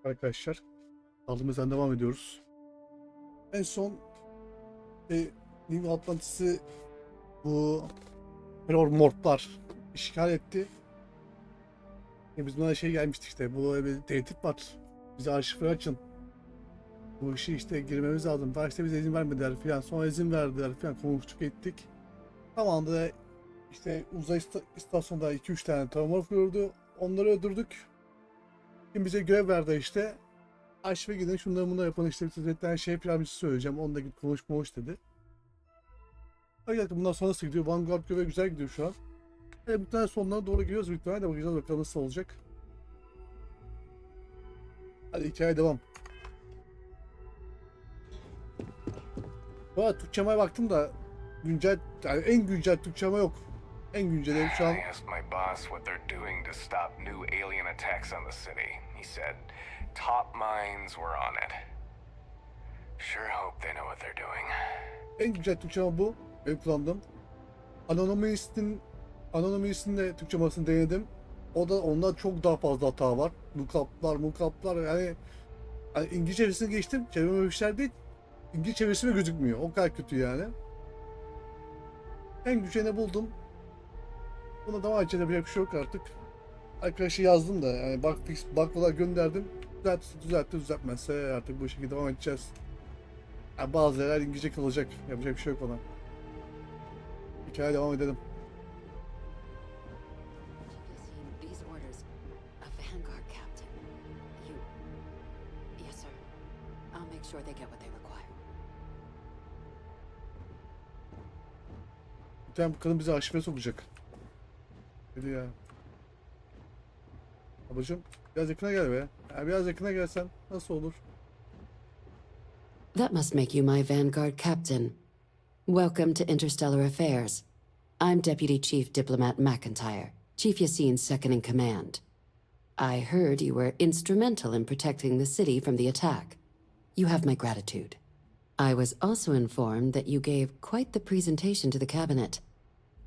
Arkadaşlar kaldığımızdan devam ediyoruz. En son New Atlantis'i bu terör mortlar işgal etti. Biz buna gelmiştik işte. Bu bir tehdit var. Bize arşivleri açın. Bu işi işte girmemiz lazım. Daha işte bize izin vermediler falan. Sonra izin verdiler falan. Konuştuk ettik. Tam anda işte uzay istasyonunda 2-3 tane terör gördü. Onları öldürdük. Şimdi bize görev verdi işte. Arşive gidin şunları bunları yapın işte bir tane şey plancısı söyleyeceğim. Onunla git konuş dedi. Hakikaten bundan sonra nasıl gidiyor? Vanguard görevi güzel gidiyor şu an. Bir tane sonuna doğru gidiyoruz büyük ihtimalle de bakacağız bakalım nasıl olacak. Hadi hikaye devam. Bu arada Türkçe'ye baktım da güncel, yani en güncel Türkçe'ye yok. En günceli şu an. I asked my boss what they're doing to stop new alien attacks on the city. He said top minds were on it. Sure hope they know what they're doing. En güncel Türkçe bu. Benim kullandığım. Anonymous'in de Türkçe'sini denedim. Onda çok daha fazla hata var. Mukaplar yani İngilizce çevirisini geçtim. Çevirmemişler değil. İngilizce çevirisi bile gözükmüyor. O kadar kötü yani. En güçlerini buldum. Buna devam edecek bir şey yok artık. Arkadaşı yazdım da yani bug'la gönderdim. Düzeltmezse artık bu şekilde devam edeceğiz. Yani bazı yerler İngilizce kalacak. Yapacak bir şey yok ona. Hikaye devam edelim. These orders, a vanguard captain. Yes, sir. I'll make sure they get what they require. Bir tane bu kadın bizi arşive sokacak. Dedi ya. Babacım biraz yakına gel be. Ya biraz yakına gelsen nasıl olur? That must make you my vanguard captain. Welcome to Interstellar Affairs. I'm Deputy Chief Diplomat McIntyre, Chief Yassine's second in command. I heard you were instrumental in protecting the city from the attack. You have my gratitude. I was also informed that you gave quite the presentation to the cabinet.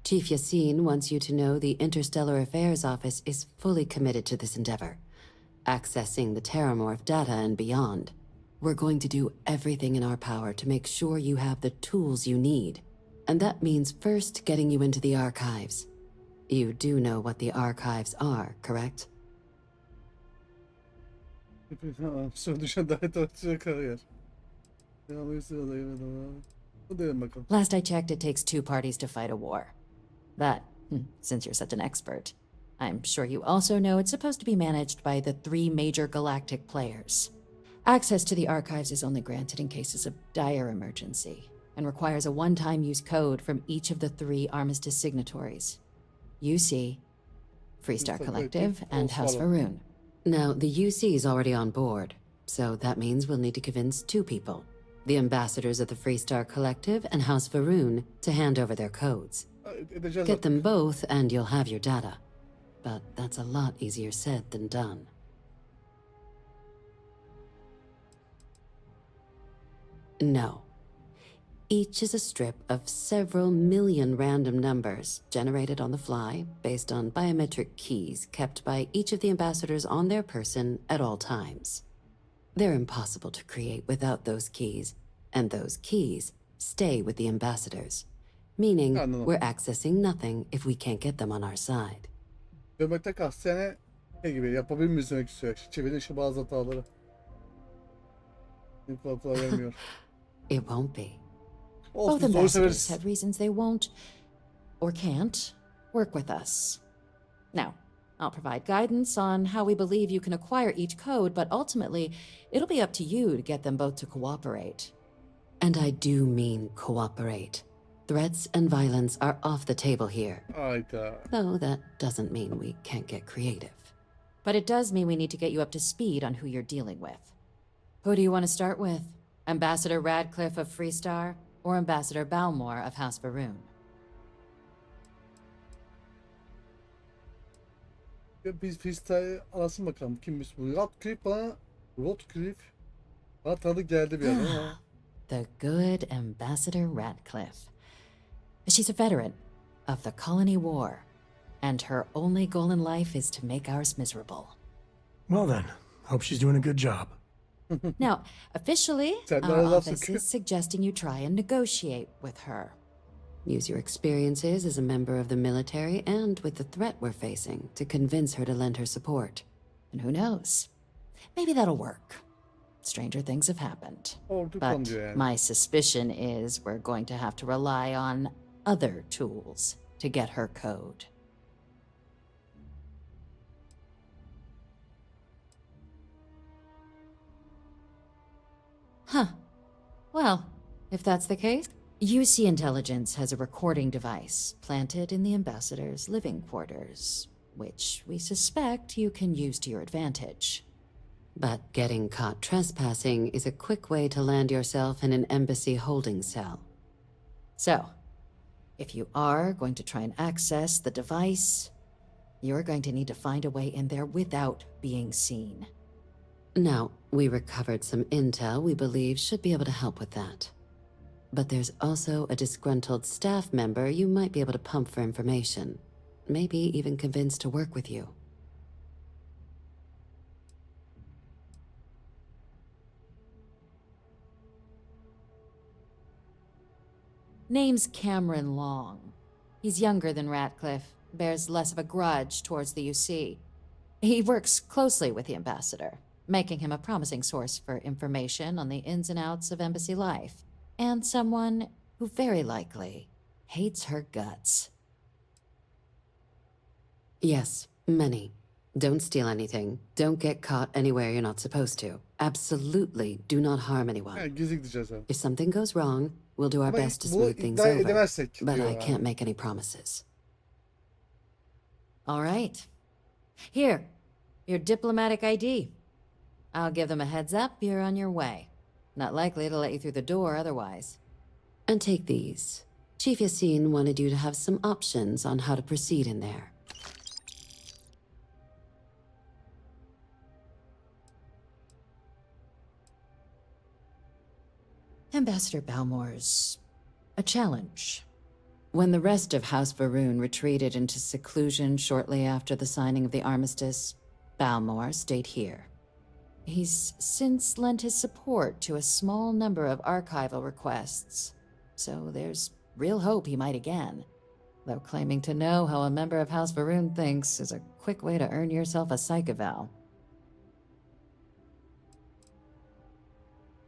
Chief Yassine wants you to know the Interstellar Affairs Office is fully committed to this endeavor, accessing the Terramorph data and beyond. We're going to do everything in our power to make sure you have the tools you need. And that means first getting you into the archives. You do know what the archives are, correct? Sonra düşen daha tartışacak kariyer. Bu dedim bakalım. Last I checked, it takes two parties to fight a war. That, since you're such an expert, I'm sure you also know it's supposed to be managed by the three major galactic players. Access to the archives is only granted in cases of dire emergency and requires a one-time use code from each of the three armistice signatories. UC, Freestar Collective, and House Varun. Now, the UC is already on board, so that means we'll need to convince two people. The ambassadors of the Freestar Collective and House Varun to hand over their codes. Get them both and you'll have your data. But that's a lot easier said than done. No. Each is a strip of several million random numbers generated on the fly based on biometric keys kept by each of the ambassadors on their person at all times. They're impossible to create without those keys, and those keys stay with the ambassadors, meaning we're accessing nothing if we can't get them on our side. Göbekte kastı yani gibi yapabilmek istiyor. Çevirinin işte bazı hataları. Kolay vermiyor. It won't be. Both Olsun, doğru ambassadors severiz. have reasons they won't, or can't, work with us. Now, I'll provide guidance on how we believe you can acquire each code, but ultimately, it'll be up to you to get them both to cooperate. And I do mean cooperate. Threats and violence are off the table here. Hayda. Though that doesn't mean we can't get creative. But it does mean we need to get you up to speed on who you're dealing with. Who do you want to start with? Ambassador Radcliffe of Freestar, or Ambassador Balmore of House Varun? Biz freestyle arasın bakalım kimmiş bu? Radcliffe bana tanıdık geldi bir yerden ama. The good Ambassador Radcliffe. She's a veteran of the Colony War, and her only goal in life is to make ours miserable. Well then, Hope she's doing a good job. Now, officially, Sen de our arada office sıkı. is suggesting you try and negotiate with her. Use your experiences as a member of the military and with the threat we're facing to convince her to lend her support. And who knows? Maybe that'll work. Stranger things have happened. Ordu But diyor yani. my suspicion is we're going to have to rely on other tools to get her code. Huh. Well, if that's the case, UC Intelligence has a recording device planted in the ambassador's living quarters, which we suspect you can use to your advantage. But getting caught trespassing is a quick way to land yourself in an embassy holding cell. So, if you are going to try and access the device, you're going to need to find a way in there without being seen. Now, we recovered some intel we believe should be able to help with that. But there's also a disgruntled staff member you might be able to pump for information. Maybe even convince to work with you. Name's Cameron Long. He's younger than Ratcliffe, bears less of a grudge towards the UC. He works closely with the ambassador, making him a promising source for information on the ins and outs of embassy life, and someone who very likely hates her guts. Yes, many. Don't steal anything. Don't get caught anywhere you're not supposed to. Absolutely do not harm anyone. Yani gizli gideceğiz abi. If something goes wrong, we'll do our Ama best to bunu smooth things iddia over. edemezsek But diyor I yani. can't make any promises. All right. Here, your diplomatic ID. I'll give them a heads up you're on your way. Not likely to let you through the door otherwise. And take these. Chief Yassine wanted you to have some options on how to proceed in there. Ambassador Balmore's a challenge. When the rest of House Varun retreated into seclusion shortly after the signing of the armistice, Balmore stayed here. He's since lent his support to a small number of archival requests, so there's real hope he might again. Though claiming to know how a member of House Varun thinks is a quick way to earn yourself a psych eval.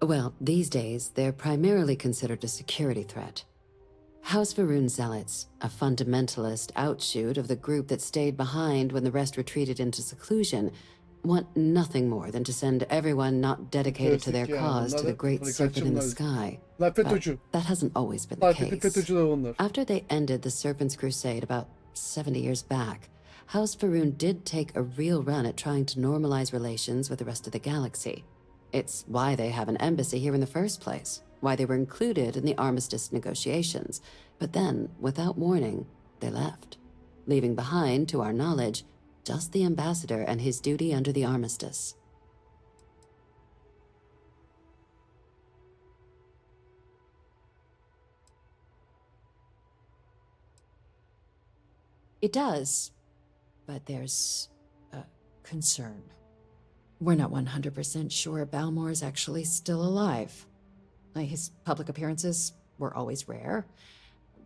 Well, these days, they're primarily considered a security threat. House Varun Zealots, a fundamentalist outshoot of the group that stayed behind when the rest retreated into seclusion, want nothing more than to send everyone not dedicated to their Klasik yani. cause to the Bunlar great serpent in the kaçınılmaz. sky. Bunlar But FETÖ'cü. that hasn't always been the Partili case. FETÖ'cüler onlar. After they ended the Serpent's Crusade about 70 years back, House Varun did take a real run at trying to normalize relations with the rest of the galaxy. It's why they have an embassy here in the first place, why they were included in the armistice negotiations. But then, without warning, they left, leaving behind, to our knowledge, just the ambassador and his duty under the armistice. It does, but there's a concern. We're not 100% sure Balmore's actually still alive. His public appearances were always rare,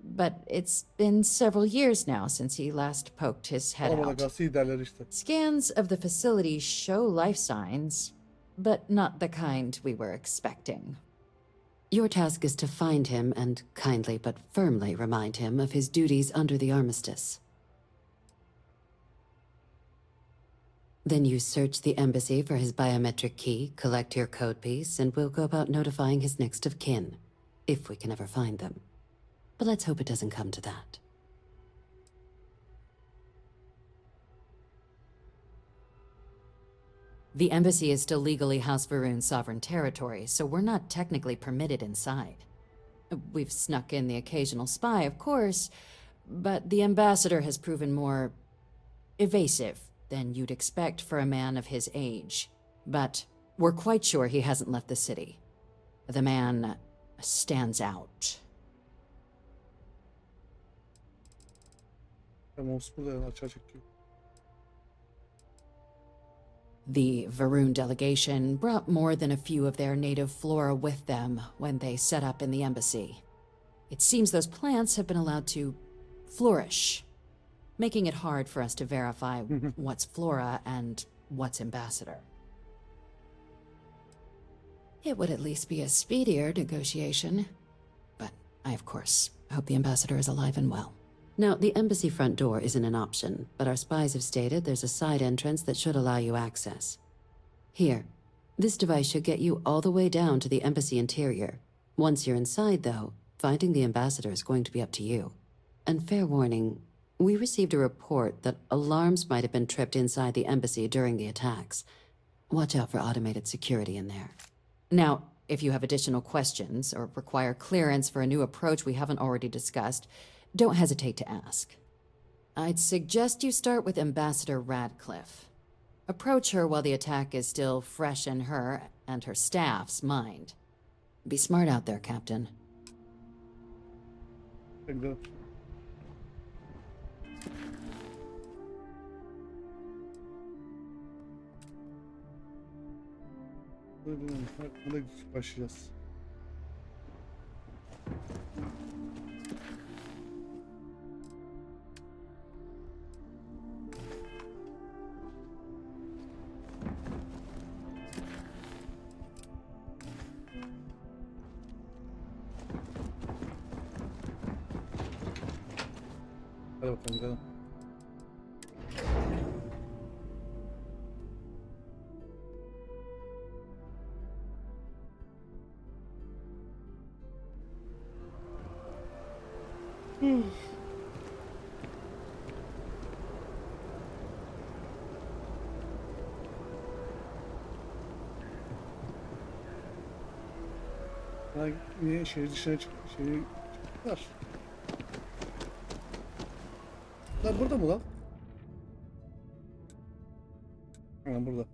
but it's been several years now since he last poked his head Olmadı out. gazete derler işte. Scans of the facility show life signs, but not the kind we were expecting. Your task is to find him and kindly but firmly remind him of his duties under the armistice. Then you search the embassy for his biometric key, collect your code piece, and we'll go about notifying his next of kin, if we can ever find them. But let's hope it doesn't come to that. The embassy is still legally House Varun's sovereign territory, so we're not technically permitted inside. We've snuck in the occasional spy, of course, but the ambassador has proven more evasive than you'd expect for a man of his age. But we're quite sure he hasn't left the city. The man stands out. Tamam burada yani açığa çekiyor. The Varun delegation brought more than a few of their native flora with them when they set up in the embassy. It seems those plants have been allowed to flourish, making it hard for us to verify what's flora and what's ambassador. It would at least be a speedier negotiation, but I, of course, hope the ambassador is alive and well. Now, the embassy front door isn't an option, but our spies have stated there's a side entrance that should allow you access. Here, this device should get you all the way down to the embassy interior. Once you're inside, though, finding the ambassador is going to be up to you. And fair warning, we received a report that alarms might have been tripped inside the embassy during the attacks. Watch out for automated security in there. Now, if you have additional questions or require clearance for a new approach we haven't already discussed, don't hesitate to ask. I'd suggest you start with Ambassador Radcliffe. Approach her while the attack is still fresh in her and her staff's mind. Be smart out there, Captain. Bekle. Burada başlayacağız. Hadi bakalım gidelim. Ha, niye şehir dışına çıktılar? Lan burada mı lan? Ha burada.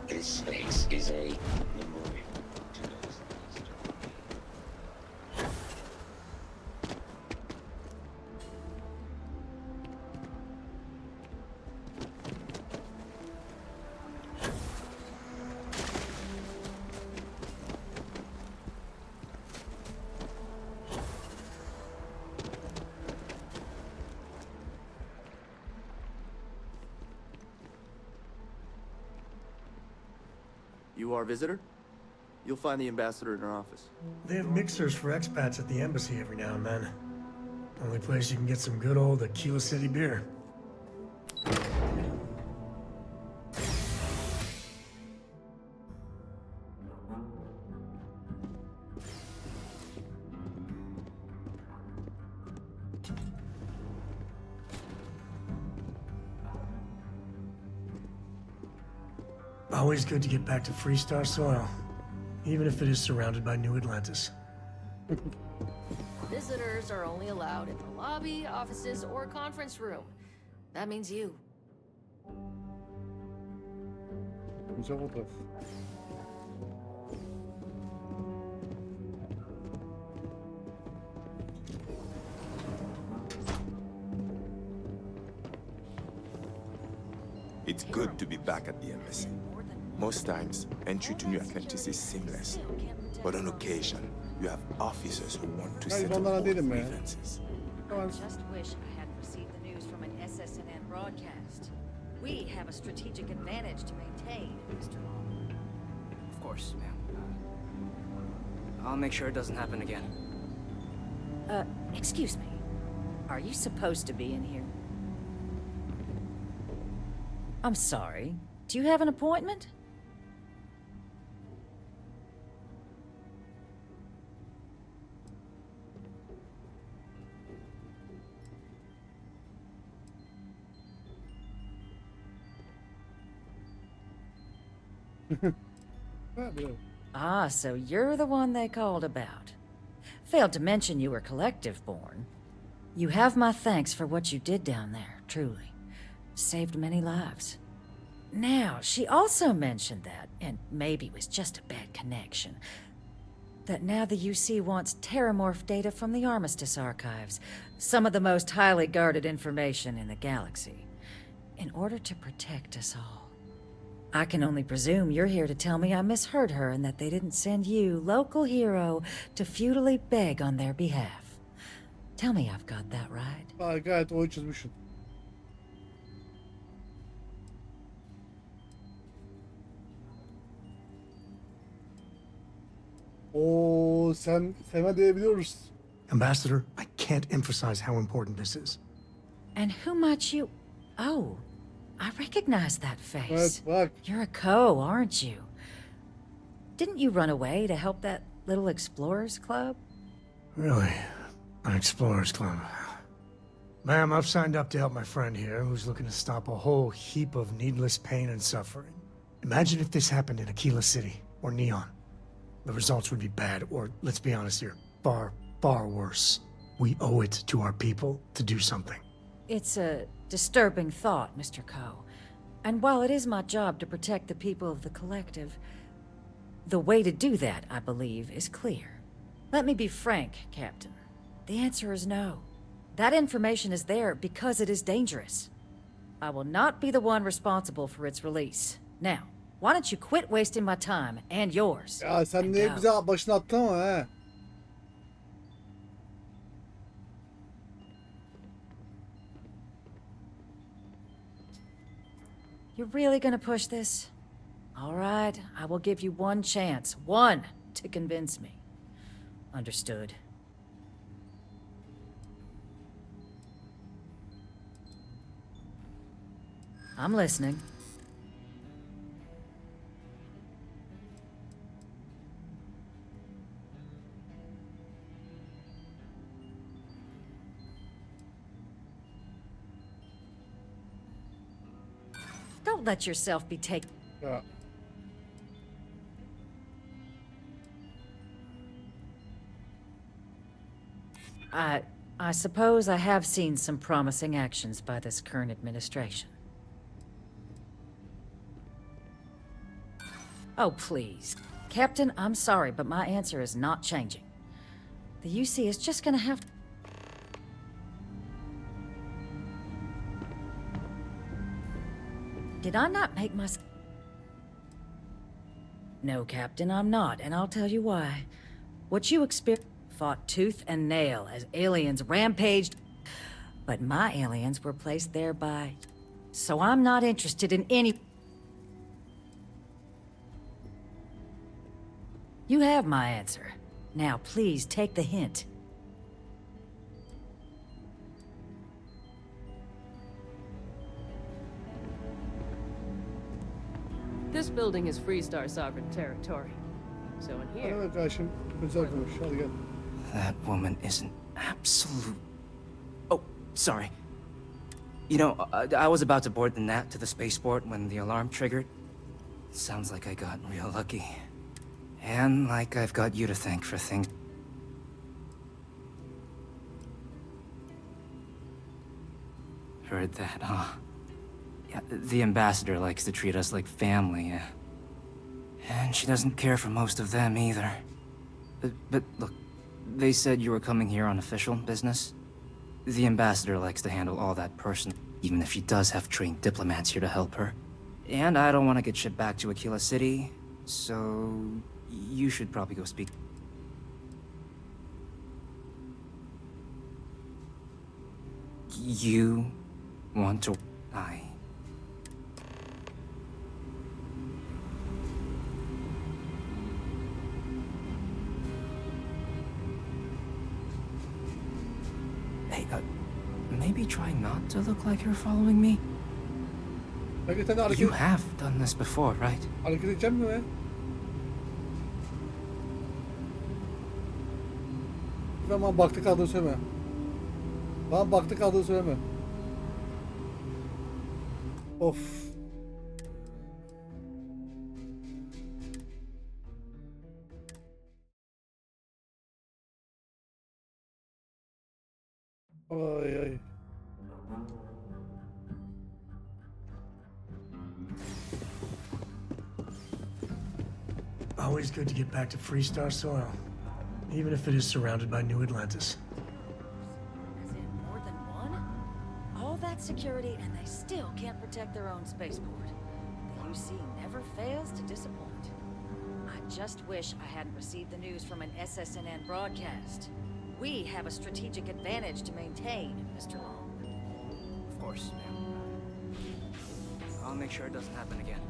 This space is a memorial to those lost. You our visitor? You'll find the ambassador in her office. They have mixers for expats at the embassy every now and then. Only place you can get some good old Aquila City beer. Always good to get back to Freestar soil, even if it is surrounded by New Atlantis. Visitors are only allowed in the lobby, offices, or conference room. That means you. Güzel fotoğraf. It's good to be back at the embassy. Most times, entry to New Atlantis is seamless. But on occasion, you have officers who want to Hayır, settle onlara old değilim be. grievances. Tamam. Just wish I had received the news from an SSNN broadcast. We have a strategic advantage to maintain, Mr. Long. Of course, ma'am. I'll make sure it doesn't happen again. Excuse me. Are you supposed to be in here? I'm sorry. Do you have an appointment? Ha, böyle. Ah, so you're the one they called about. Failed to mention you were collective-born. You have my thanks for what you did down there, truly. Saved many lives. Now, she also mentioned that, and maybe it was just a bad connection, that now the UC wants terramorph data from the Armistice archives, some of the most highly guarded information in the galaxy, in order to protect us all. I can only presume you're here to tell me I misheard her and that they didn't send you, local hero, to futilely beg on their behalf. Tell me I've got that right. Gayet oyun çizmişsin. Oo, sen Seme diyebiliyoruz. Ambassador, I can't emphasize how important this is. And who might you... Oh, I recognize that face. Evet, bak. You're a co, aren't you? Didn't you run away to help that little explorers club? Really? An explorer's club. Ma'am, I've signed up to help my friend here, who's looking to stop a whole heap of needless pain and suffering. Imagine if this happened in Aquila City, or Neon. The results would be bad, or, let's be honest here, far, far worse. We owe it to our people to do something. It's a disturbing thought, Mr. Coe. And while it is my job to protect the people of the Collective, the way to do that, I believe, is clear. Let me be frank, Captain. The answer is no. That information is there because it is dangerous. I will not be the one responsible for its release. Now, why don't you quit wasting my time and yours? Ya sen and niye go. bize başına attın ama he? You're really gonna push this? All right, I will give you one chance. One to convince me. Understood. I'm listening. Don't let yourself be taken. Ya. I suppose I have seen some promising actions by this current administration. Oh, please. Captain, I'm sorry, but my answer is not changing. The UC is just gonna have to... Did I not make my... No, Captain, I'm not, and I'll tell you why. What you fought tooth and nail as aliens rampaged, but my aliens were placed there by... So I'm not interested in any... You have my answer. Now, please take the hint. This building is Freestar sovereign territory. So in Hadi here... bak kardeşim. Güzel konuş. Hadi gel. That woman is an absolute... Oh, sorry. You know, I was about to board the Nat to the spaceport when the alarm triggered. Sounds like I got real lucky. And like I've got you to thank for things. Heard that, huh? Yeah, the ambassador likes to treat us like family, yeah. And she doesn't care for most of them either. But look, they said you were coming here on official business. The ambassador likes to handle all that personally, even if she does have trained diplomats here to help her. And I don't want to get shipped back to Aquila City, so you should probably go speak. You want to... Hey, maybe try not to look like you're following me. Peki sen hareket, You have done this before, right? hareket edecek mi be? Bana baktı kaldığını söyleme. Bana baktı kaldığını söyleme. Of. Ay ay. Always good to get back to Freestar soil, even if it is surrounded by New Atlantis. As in more than one? All that security and they still can't protect their own spaceport. The UC never fails to disappoint. I just wish I hadn't received the news from an SSNN broadcast. We have a strategic advantage to maintain, Mr. Long. Of course, ma'am. I'll make sure it doesn't happen again.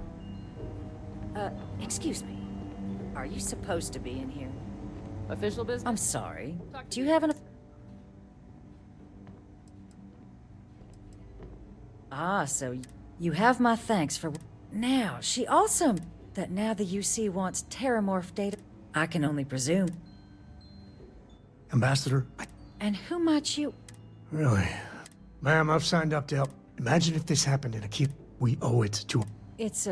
Excuse me. Are you supposed to be in here? Official business? I'm sorry. Do you have an... Ah, so you have my thanks for... Now, she also... That now the UC wants terramorph data. I can only presume. Ambassador? And who might you... Really? Ma'am, I've signed up to help. Imagine if this happened in a keep. We owe it to... It's,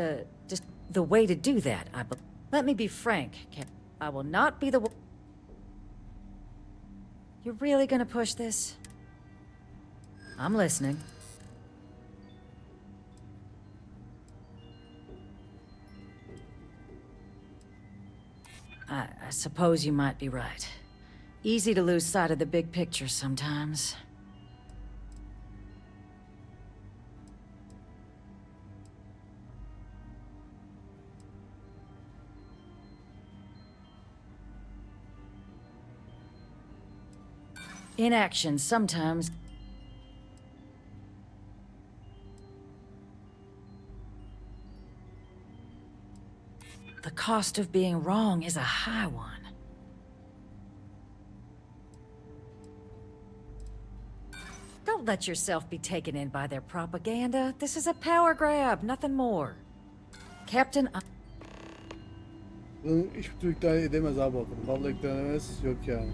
just the way to do that, Let me be frank, Cap. I will not be the... You're really gonna push this? I'm listening. I suppose you might be right. Easy to lose sight of the big picture sometimes. Inaction sometimes. The cost of being wrong is a high one. Don't let yourself be taken in by their propaganda. This is a power grab, nothing more. Captain, Bunun hiçbir türlü iptal edemez abi bakın. Vallahi iptal edemez. Yok yani.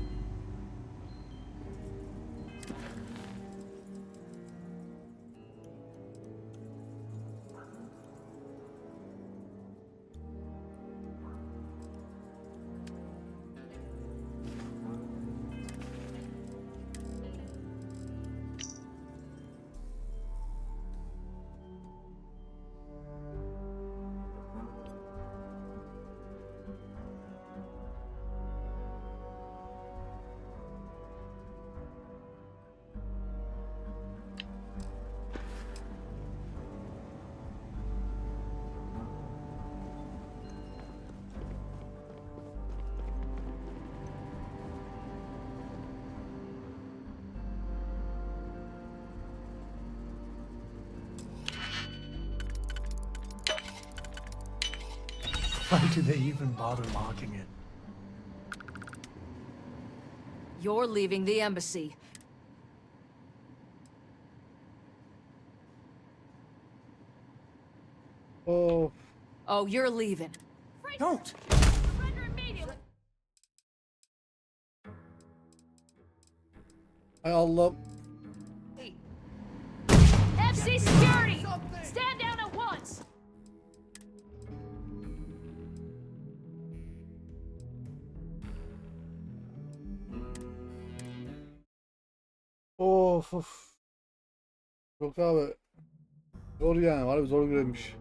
Why do they even bother locking it? You're leaving the embassy. Oh. Oh, you're leaving. Don't! Surrender immediately. Hay Allah. FC security! Stand down at once! Of. Yok abi. Zor yani. Var zor görevmiş.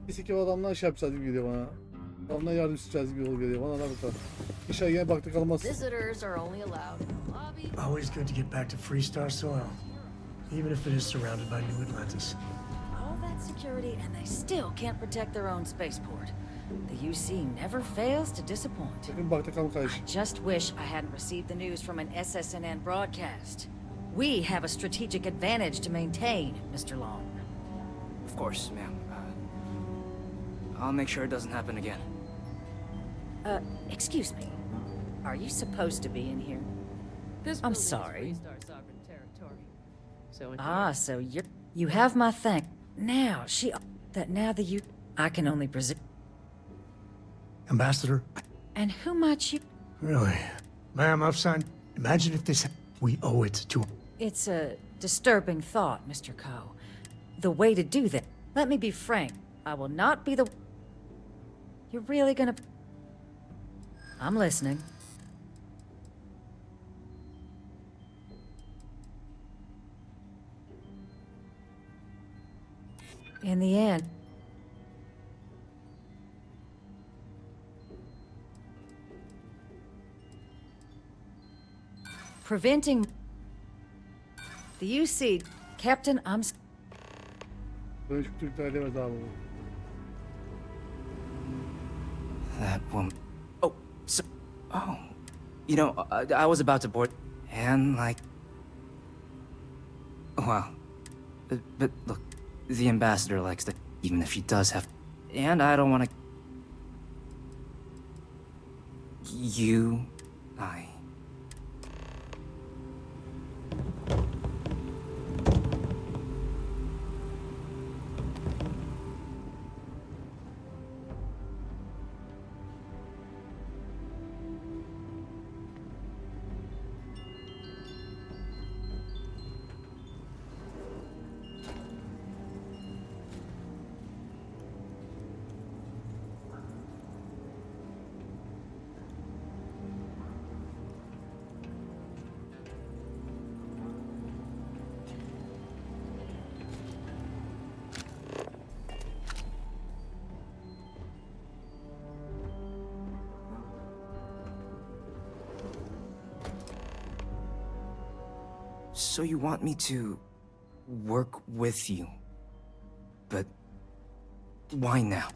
Neyse ki o adamdan şey yapacağız gibi geliyor bana. Adamdan yardım isteyeceğiz gibi geliyor bana da bakalım. İnşallah yine baktık kalmaz. Visitors are only allowed in the lobby. Always good to get back to Freestar soil, even if it is surrounded by New Atlantis. all that security and they still can't protect their own spaceport. The UC never fails to disappoint. Bakın baktık kalın kardeşim. I just wish I hadn't received the news from an SSNN broadcast. We have a strategic advantage to maintain, Mr. Long. Of course, ma'am. I'll make sure it doesn't happen again. Excuse me. Are you supposed to be in here? This I'm building is sorry. Freestar sovereign territory. So in Ah, so you have my thank. Now, now the I can only presume. Ambassador? And who might you... Really? Ma'am, I've signed... Imagine if this... We owe it to... It's a disturbing thought, Mr. Coe. The way to do that... Let me be frank. I will not be the... You're really gonna... I'm listening. In the end... preventing the UC, Captain, Böyle küçük Türkler demez abi bu. That woman. Oh, so. Oh. You know, I was about to board. And, like. Well. But look, the ambassador likes that, even if she does have. And I don't want to. I. So you want me to work with you? But why now?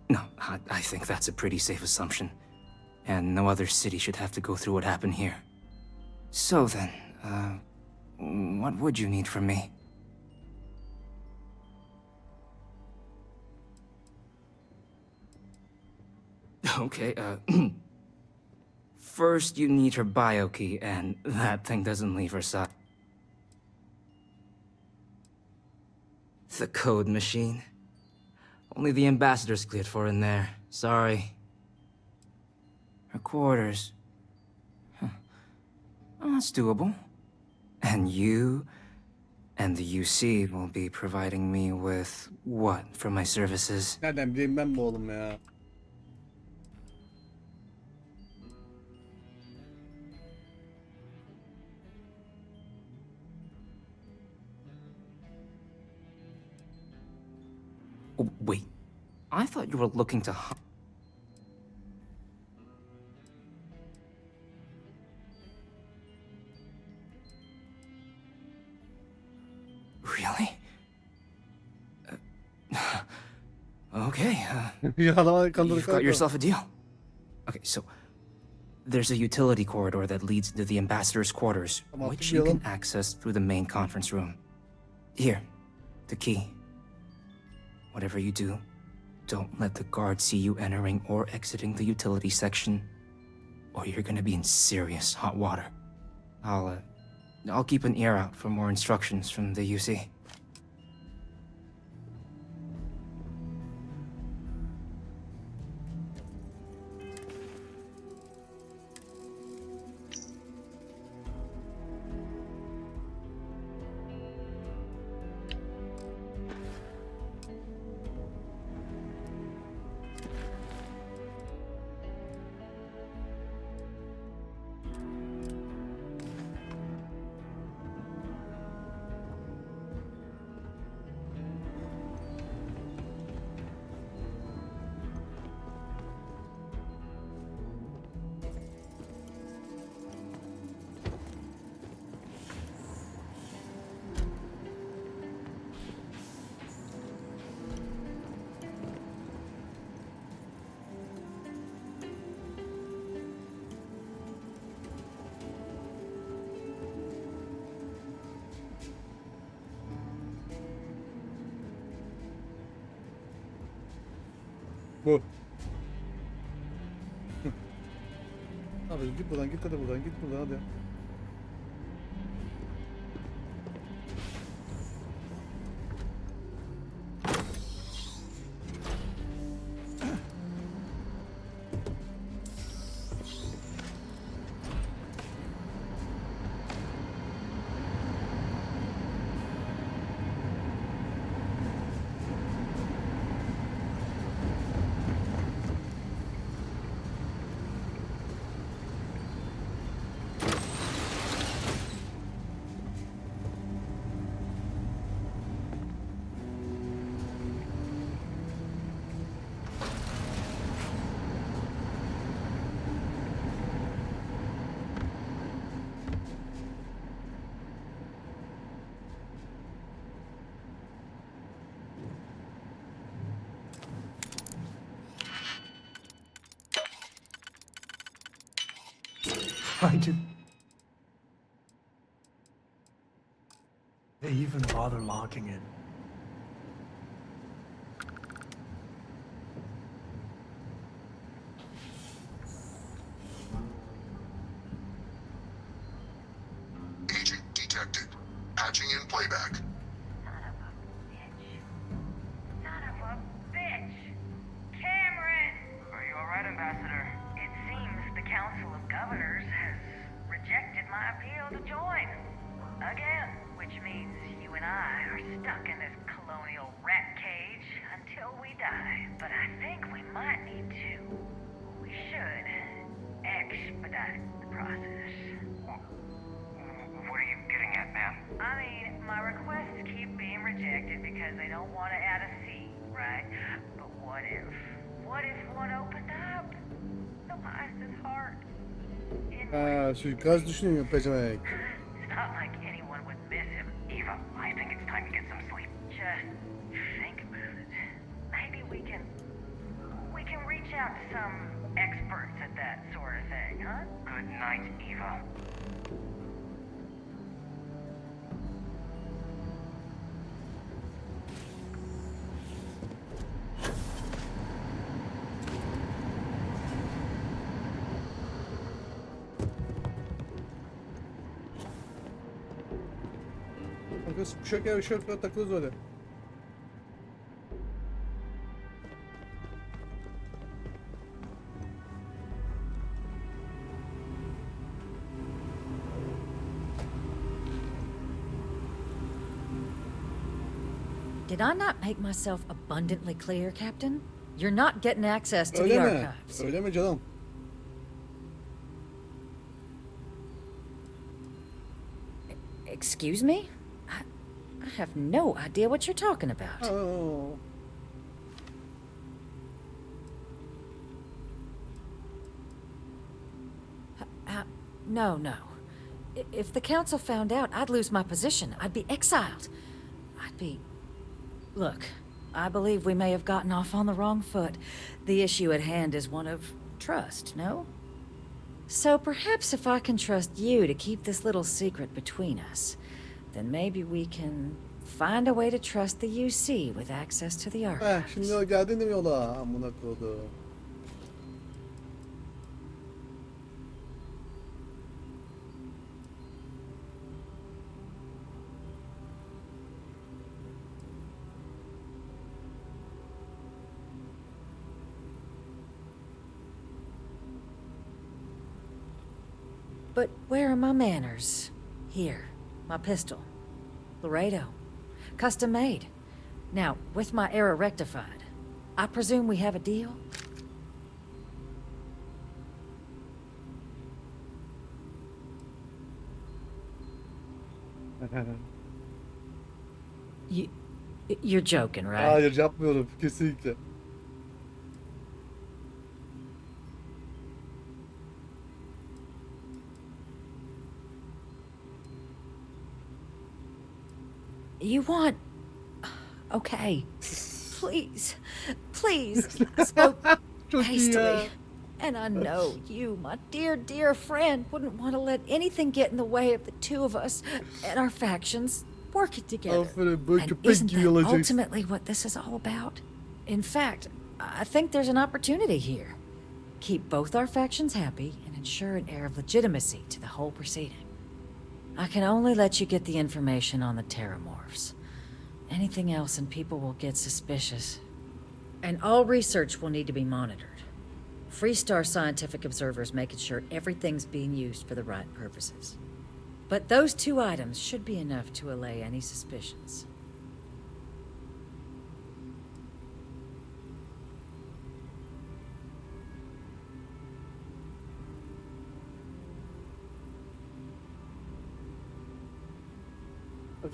No, I think that's a pretty safe assumption. And no other city should have to go through what happened here. So then, what would you need from me? Okay, first you need her bio key, and that thing doesn't leave her side. The code machine. Only the ambassador's cleared for in there. Sorry. Her quarters. Huh. Well, that's doable. And you and the UC will be providing me with what for my services? Nereden bileyim ben bu oğlum ya? Oh, wait. I thought you were looking to... Really? Okay, Ya adama kandırdık. you've got yourself a deal. Okay, so... There's a utility corridor that leads to the ambassador's quarters, Tamam, which you can tıklayalım. access through the main conference room. Here, the key. Whatever you do, don't let the guards see you entering or exiting the utility section, or you're gonna be in serious hot water. I'll keep an ear out for more instructions from the UC. Bu. Abi git buradan, git hadi buradan, git buradan hadi. I did. They even bother locking it. Agent detected. Patching in playback. Son of a bitch! Cameron! Are you alright, Ambassador? It seems the Council of Governors has rejected my appeal to join. Again, which means you and I are stuck in this colonial rat cage until we die. But I think we might need to. We should expedite the process. What are you getting at, ma'am? I mean, my requests keep being rejected because they don't want to add a fee, right? But what if one opened up? The Master's heart. Ha, suikast düşünüyor pezevenk. It's not like anyone would miss him. Eva, I think it's time to get some sleep. Just think about it. Maybe we can reach out to some experts at that sort of thing, huh? Good night, Eva. Arkadaş şöyle takılırız öyle. Did I not make myself abundantly clear, Captain? You're not getting access to Öyle the mi? archives. Öyle mi canım? Excuse me? I have no idea what you're talking about. Oh. No. If the council found out, I'd lose my position. I'd be exiled. Look, I believe we may have gotten off on the wrong foot. The issue at hand is one of trust, no? So perhaps if I can trust you to keep this little secret between us, then maybe we can find a way to trust the UC with access to the archives. Şimdi o geldin mi yola? Amına koydum. But where are my manners? Here, my pistol. Laredo. Custom made. Now, with my error rectified, I presume we have a deal? You're joking, right? Hayır yapmıyorum kesinlikle. You want... Okay. Please. I spoke hastily. And I know you, my dear friend, wouldn't want to let anything get in the way of the two of us and our factions working together. And isn't that ultimately what this is all about? In fact, I think there's an opportunity here. Keep both our factions happy and ensure an air of legitimacy to the whole proceeding. I can only let you get the information on the terramorphs. Anything else and people will get suspicious. And all research will need to be monitored. Freestar scientific observers making sure everything's being used for the right purposes. But those two items should be enough to allay any suspicions.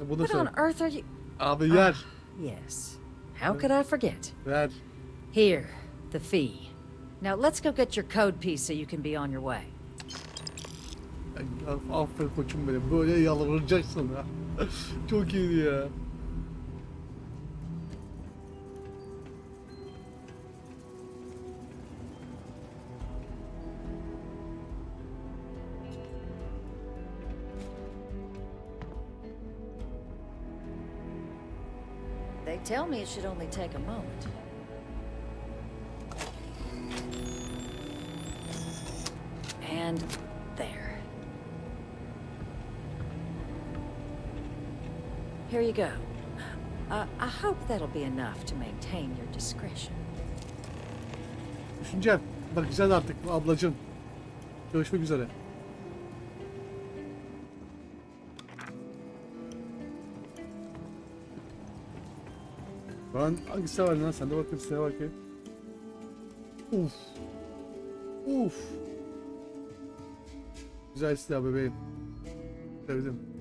What on earth are you... Abi yer. Yes. How could I forget? Ver. Here, the fee. Now let's go get your code piece so you can be on your way. Aferin koçum benim. Böyle yalvaracaksın ha. Çok iyiydi ya. They tell me it should only take a moment. And there. Here you go. I hope that'll be enough to maintain your discretion. Düşüncem. Bakacağız artık ablacığım. Görüşmek üzere. Ben hangisi var lan? Sen de bakayım, size bakayım. Uf. Uf. Güzel silah bebeğim. Sevdim.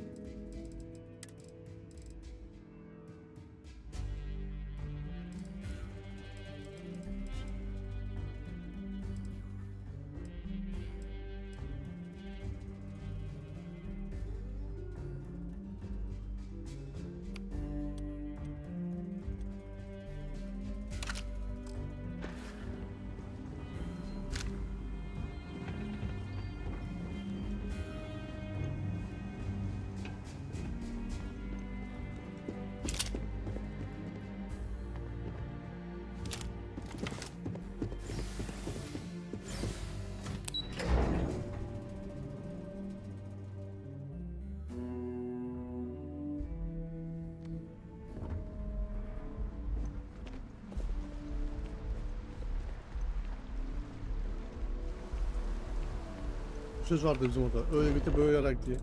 Söz vardı bizim orada. Öyle bitti böyle yarak diye.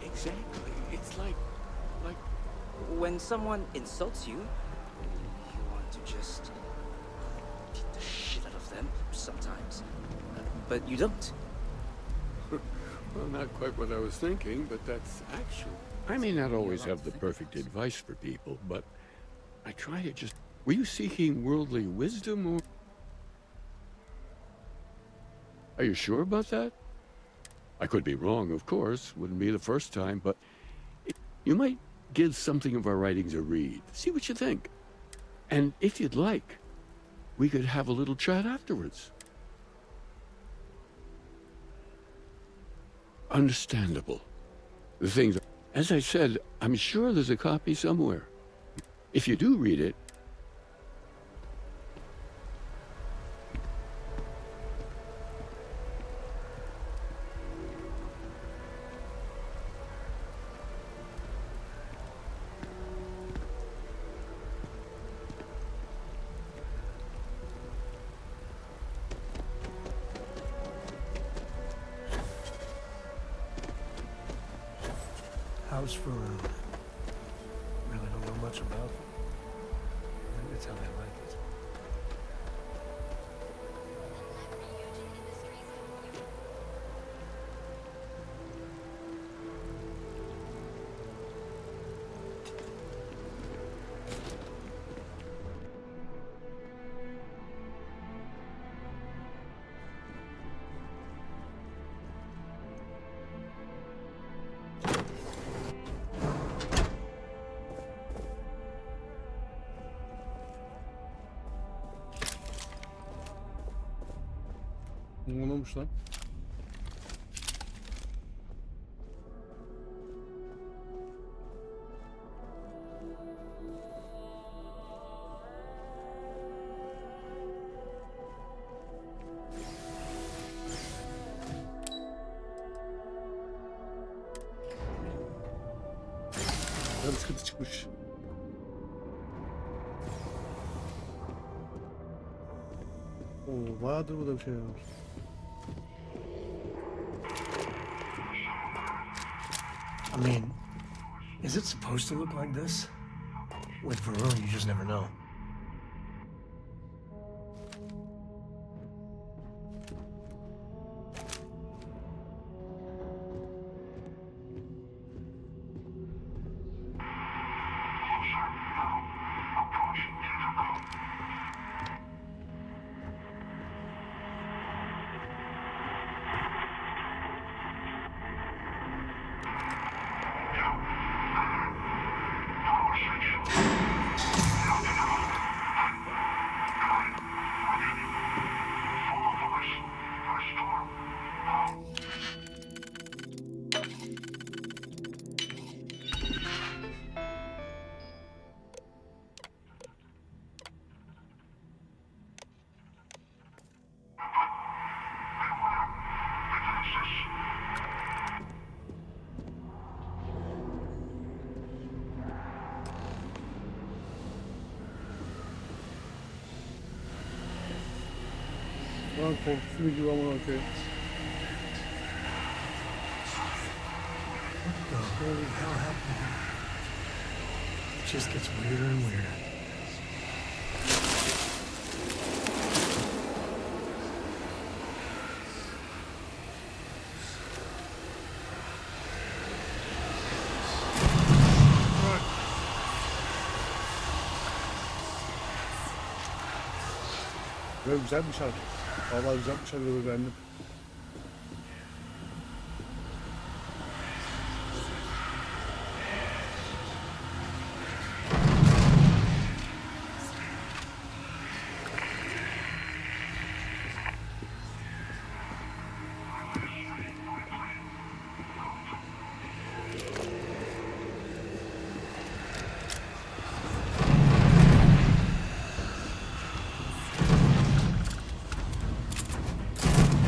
Exactly. It's like when someone insults you, you want to just beat the shit out of them sometimes, but you don't. Well, not quite what I was thinking, but that's actually... I may not always have the perfect advice for people, but I try to just... Were you seeking worldly wisdom, or... Are you sure about that? I could be wrong, of course. Wouldn't be the first time, but... You might give something of our writings a read. See what you think. And if you'd like, we could have a little chat afterwards. Understandable. The things, as I said, I'm sure there's a copy somewhere. If you do read it, House for room. Really don't know much about them. Maybe that's how they like it. Ne olmuş lan? Bir sıkıntı çıkmış. Oo, bayağıdır burada bir şey var. I mean, is it supposed to look like this? With Varun, you just never know. Lan korku filmi gibi amına koyayım. What the holy hell happened here? It just gets weirder and weirder. Böyle güzel bir şarkı. Vallahi güzel bir şarkı, böyle beğendim.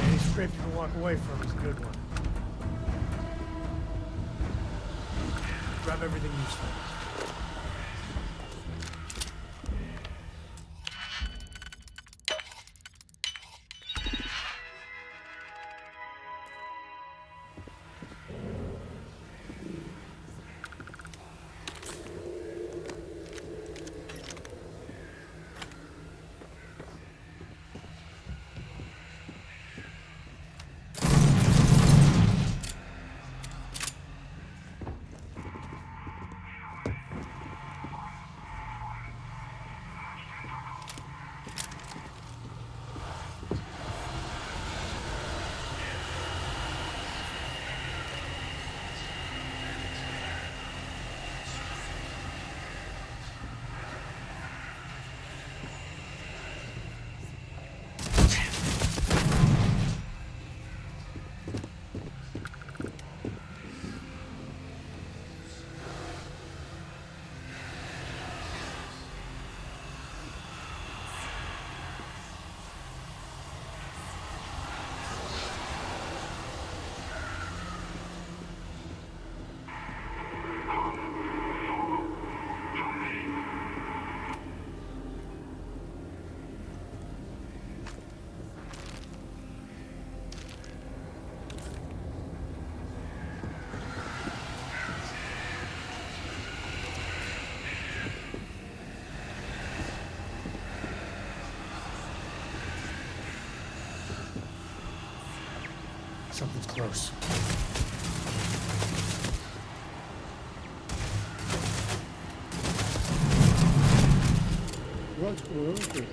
Any script you can walk away from is a good one. Grab everything useful. Something's close. Buradan çıkmıyor ki.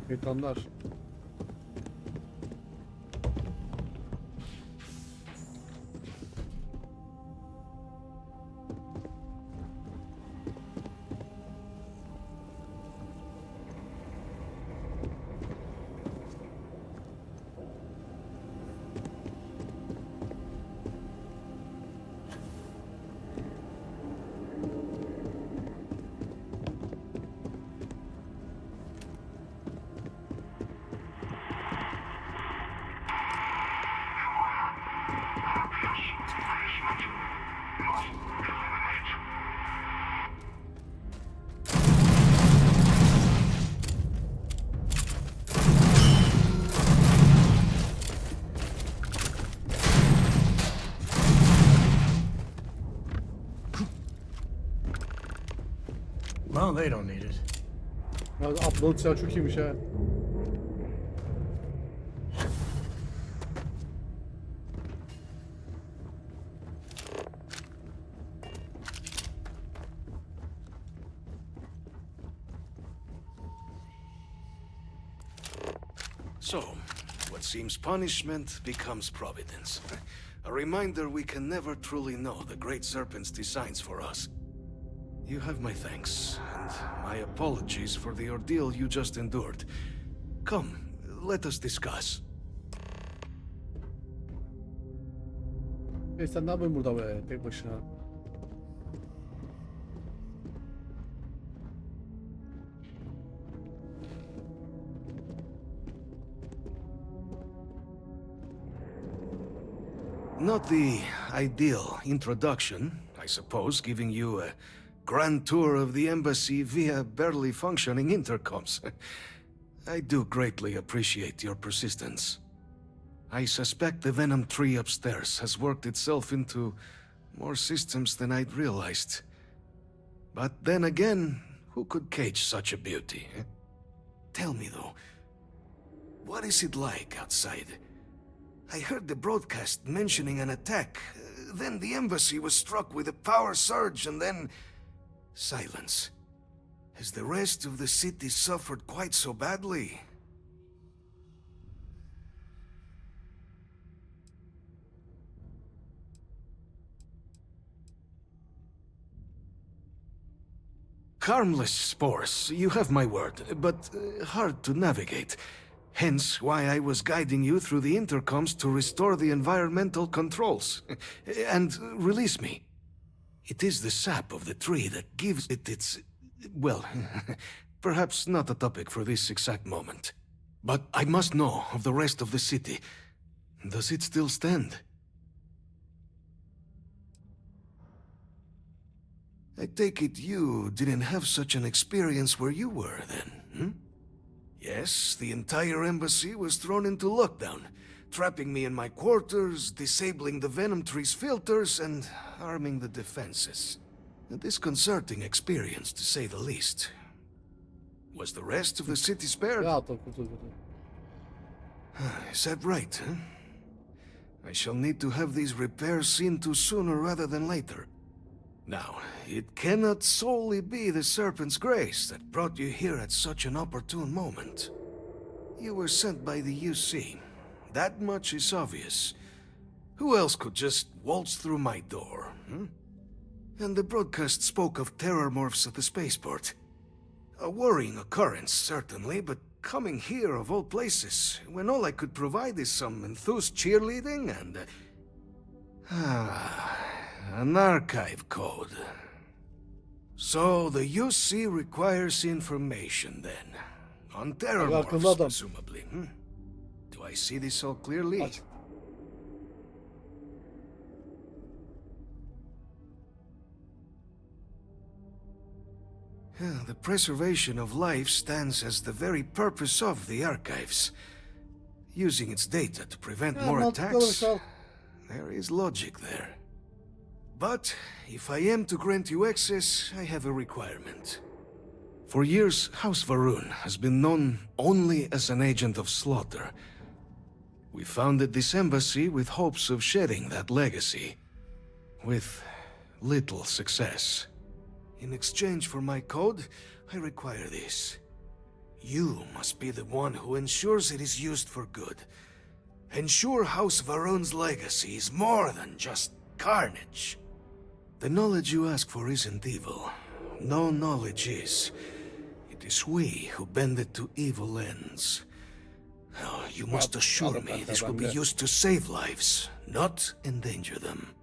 Şeytanlar. Well, they don't need it. Ya upload silah çok iyiymiş ha. So, what seems punishment becomes providence. A reminder we can never truly know the Great Serpent's designs for us. You have my thanks, and my apologies for the ordeal you just endured. Come, let us discuss. Sen ne yapıyorsun burada be tek başına? Not the ideal introduction, I suppose, giving you a grand tour of the embassy via barely functioning intercoms. I do greatly appreciate your persistence. I suspect the Venom tree upstairs has worked itself into more systems than I'd realized. But then again, who could cage such a beauty? Tell me though, what is it like outside? I heard the broadcast mentioning an attack. Then the embassy was struck with a power surge and then... silence. Has the rest of the city suffered quite so badly? Harmless spores, you have my word, but hard to navigate. Hence why I was guiding you through the intercoms to restore the environmental controls. And release me. It is the sap of the tree that gives it its... well, perhaps not a topic for this exact moment. But I must know of the rest of the city. Does it still stand? I take it you didn't have such an experience where you were then, hmm? Yes, the entire embassy was thrown into lockdown, trapping me in my quarters, disabling the Venom tree's filters, and arming the defenses. A disconcerting experience, to say the least. Was the rest of the city spared? Is that right, huh? I shall need to have these repairs seen to sooner rather than later. Now, it cannot solely be the Serpent's grace that brought you here at such an opportune moment. You were sent by the UC. That much is obvious. Who else could just waltz through my door, hmm? And the broadcast spoke of terror morphs at the spaceport. A worrying occurrence, certainly, but coming here of all places, when all I could provide is some enthused cheerleading and... an archive code. So the UC requires information then. On terror morphs, presumably, hmm? Do I see this all clearly? The preservation of life stands as the very purpose of the archives. Using its data to prevent more attacks, there is logic there. But if I am to grant you access, I have a requirement. For years, House Varun has been known only as an agent of slaughter. We founded this embassy with hopes of shedding that legacy. With little success. In exchange for my code, I require this. You must be the one who ensures it is used for good. Ensure House Varon's legacy is more than just carnage. The knowledge you ask for isn't evil. No knowledge is. It is we who bend it to evil ends. Oh, you must assure me this will be used to save lives, not endanger them.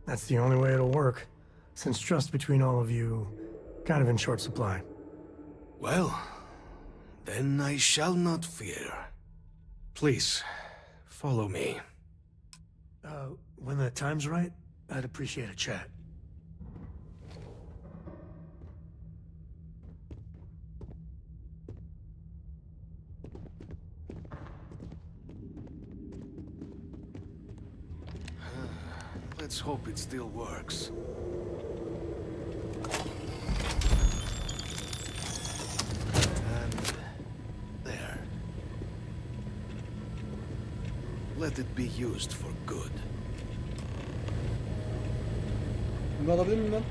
That's the only way it'll work, since trust between all of you kind of in short supply. Well, then I shall not fear. Please, follow me. When the time's right, I'd appreciate a chat. Let's hope it still works. And there. Let it be used for good. Bunu alabilir miyim lan?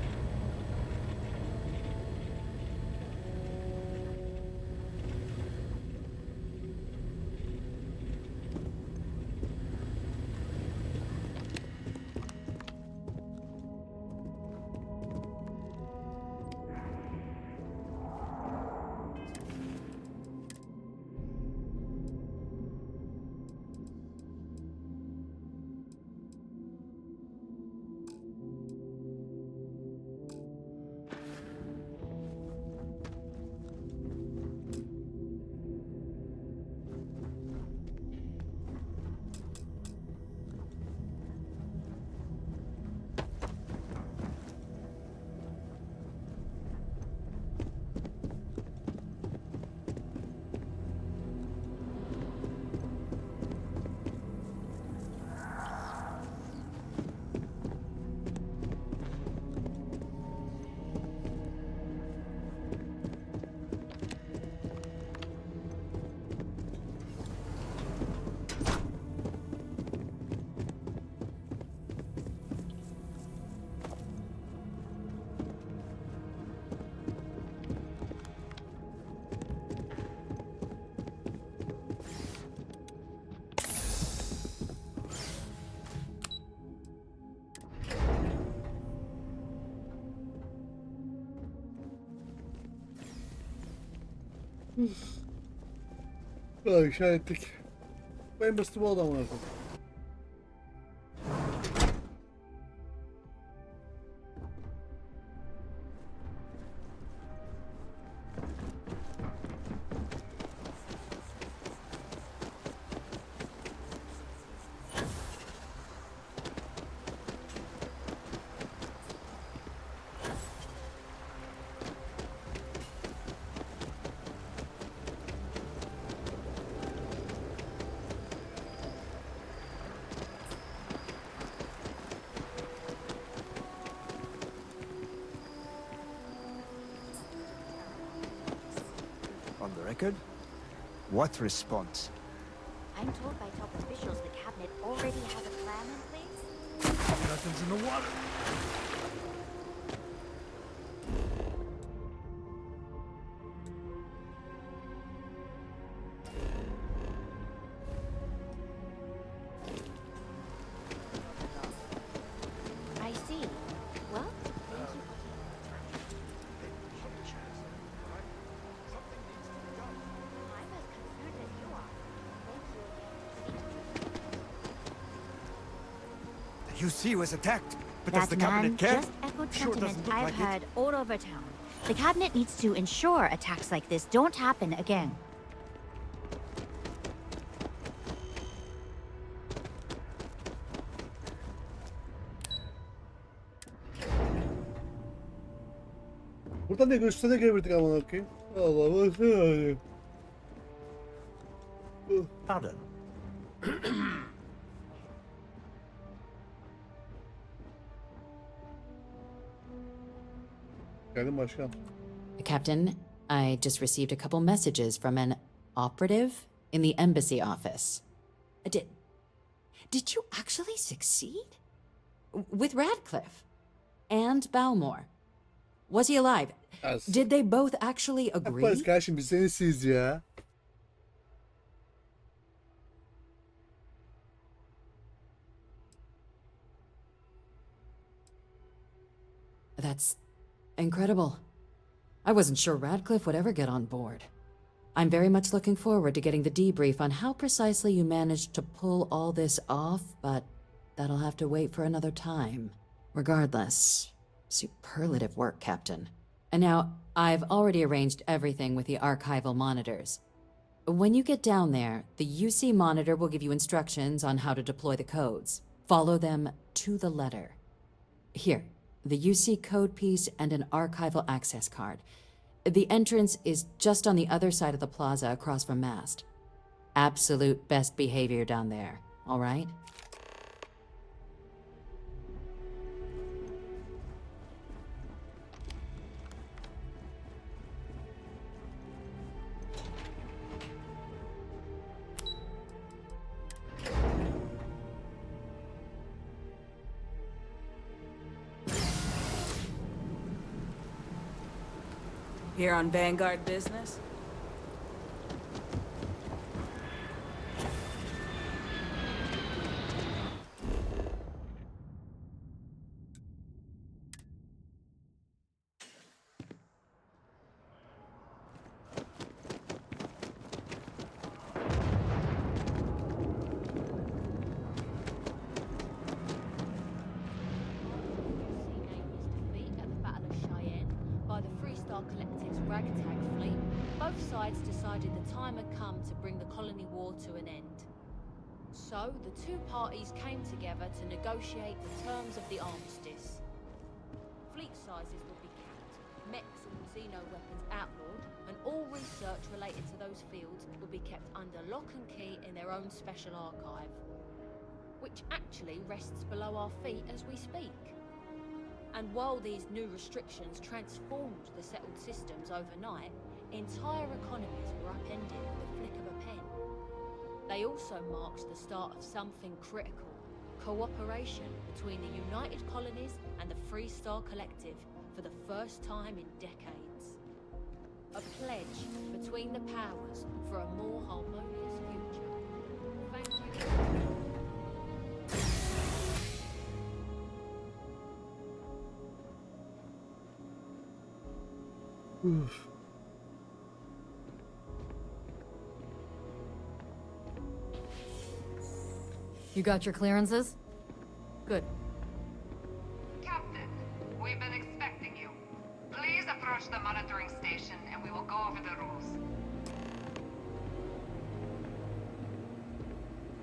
İşaretlik. Ben bastım o adamı artık. On the record? What response? I'm told by top officials the cabinet already has a plan in place. Nothing's in the water. I see. Well, The UC was attacked, but does that the man cabinet care? just echoed Sure sentiment doesn't look I've like heard all over town. The cabinet needs to ensure attacks like this don't happen again. Buradan ne gösterine girebildik amına koyayım. Allah Allah. Pardon. Geldin başkan. Captain, I just received a couple messages from an operative in the embassy office. Did you actually succeed? With Radcliffe? And Balmore? Was he alive? Yes. Did they both actually agree? Yaparız kardeşim biz senisiz ya. That's incredible. I wasn't sure Radcliffe would ever get on board. I'm very much looking forward to getting the debrief on how precisely you managed to pull all this off, but that'll have to wait for another time. Regardless, superlative work, Captain. And now, I've already arranged everything with the archival monitors. When you get down there, the UC monitor will give you instructions on how to deploy the codes. Follow them to the letter. Here, the UC code piece and an archival access card. The entrance is just on the other side of the plaza across from Mast. Absolute best behavior down there, all right? Here on Vanguard business? Collective's ragtag fleet, both sides decided the time had come to bring the colony war to an end. So, the two parties came together to negotiate the terms of the armistice. Fleet sizes would be capped, mechs and xeno weapons outlawed, and all research related to those fields would be kept under lock and key in their own special archive, which actually rests below our feet as we speak. And while these new restrictions transformed the settled systems overnight, entire economies were upended with a flick of a pen. They also marked the start of something critical: cooperation between the United Colonies and the Free Star Collective for the first time in decades. A pledge between the powers for a more harmonious future. Thank you. Oof. You got your clearances? Good. Captain, we've been expecting you. Please approach the monitoring station and we will go over the rules.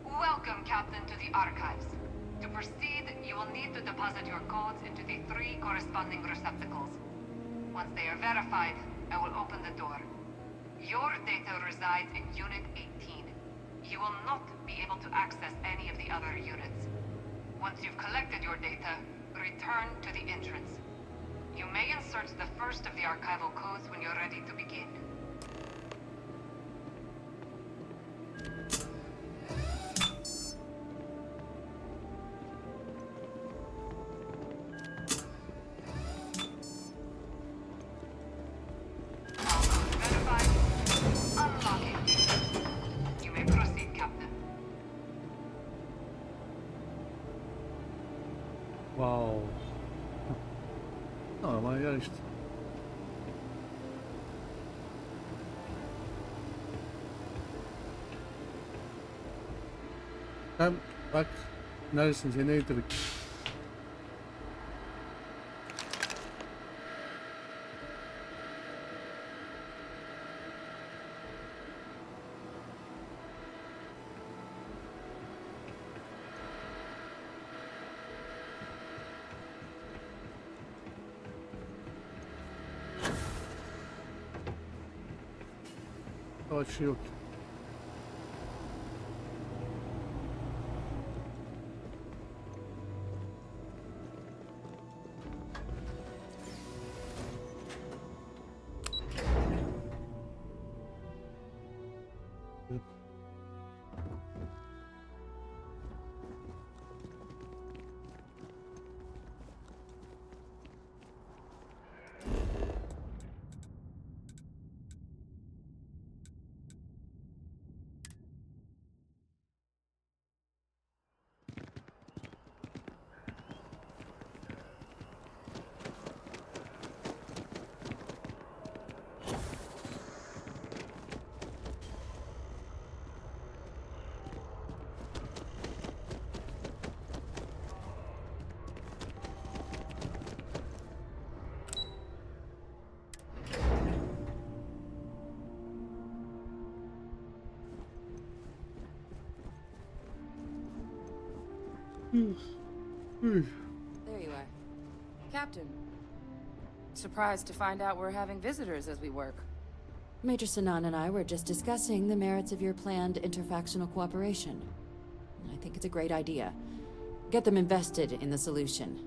Welcome, Captain, to the archives. To proceed, you will need to deposit your codes into the 3 corresponding receptacles. Once they are verified, I will open the door. Your data resides in Unit 18. You will not be able to access any of the other units. Once you've collected your data, return to the entrance. You may insert the first of the archival codes when you're ready to begin. Wow. Normal yer işte. Hem bak neredesin? Seni getirdik. Savaşı yok. There you are. Captain. Surprised to find out we're having visitors as we work. Major Sinan and I were just discussing the merits of your planned interfactional cooperation. I think it's a great idea. Get them invested in the solution.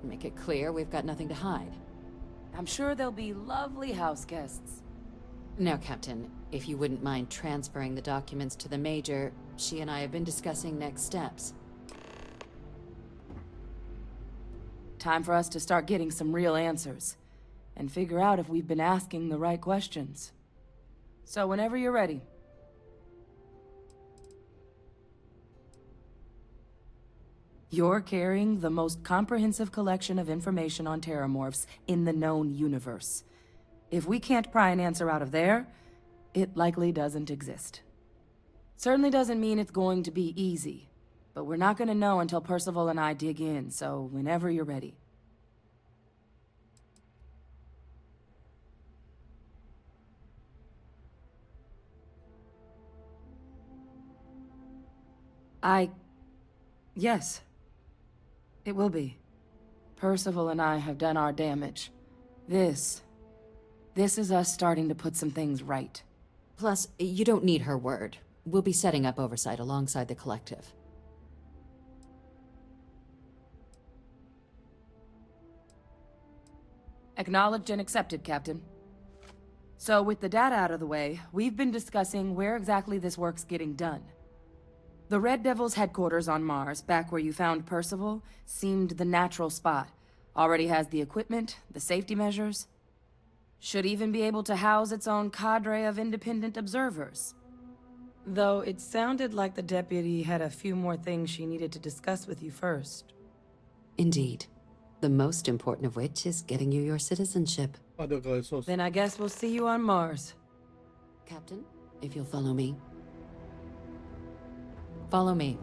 Make it clear we've got nothing to hide. I'm sure they'll be lovely house guests. Now, Captain, if you wouldn't mind transferring the documents to the Major, she and I have been discussing next steps. Time for us to start getting some real answers, and figure out if we've been asking the right questions. So whenever you're ready. You're carrying the most comprehensive collection of information on terramorphs in the known universe. If we can't pry an answer out of there, it likely doesn't exist. Certainly doesn't mean it's going to be easy, but we're not going to know until Percival and I dig in, so whenever you're ready. Yes. It will be. Percival and I have done our damage. This is us starting to put some things right. Plus, you don't need her word. We'll be setting up oversight alongside the collective. Acknowledged and accepted, Captain. So with the data out of the way, we've been discussing where exactly this work's getting done. The Red Devil's headquarters on Mars, back where you found Percival, seemed the natural spot. Already has the equipment, the safety measures. Should even be able to house its own cadre of independent observers. Though it sounded like the deputy had a few more things she needed to discuss with you first. Indeed. The most important of which is getting you your citizenship. Then I guess we'll see you on Mars. Captain, if you'll follow me. Follow me.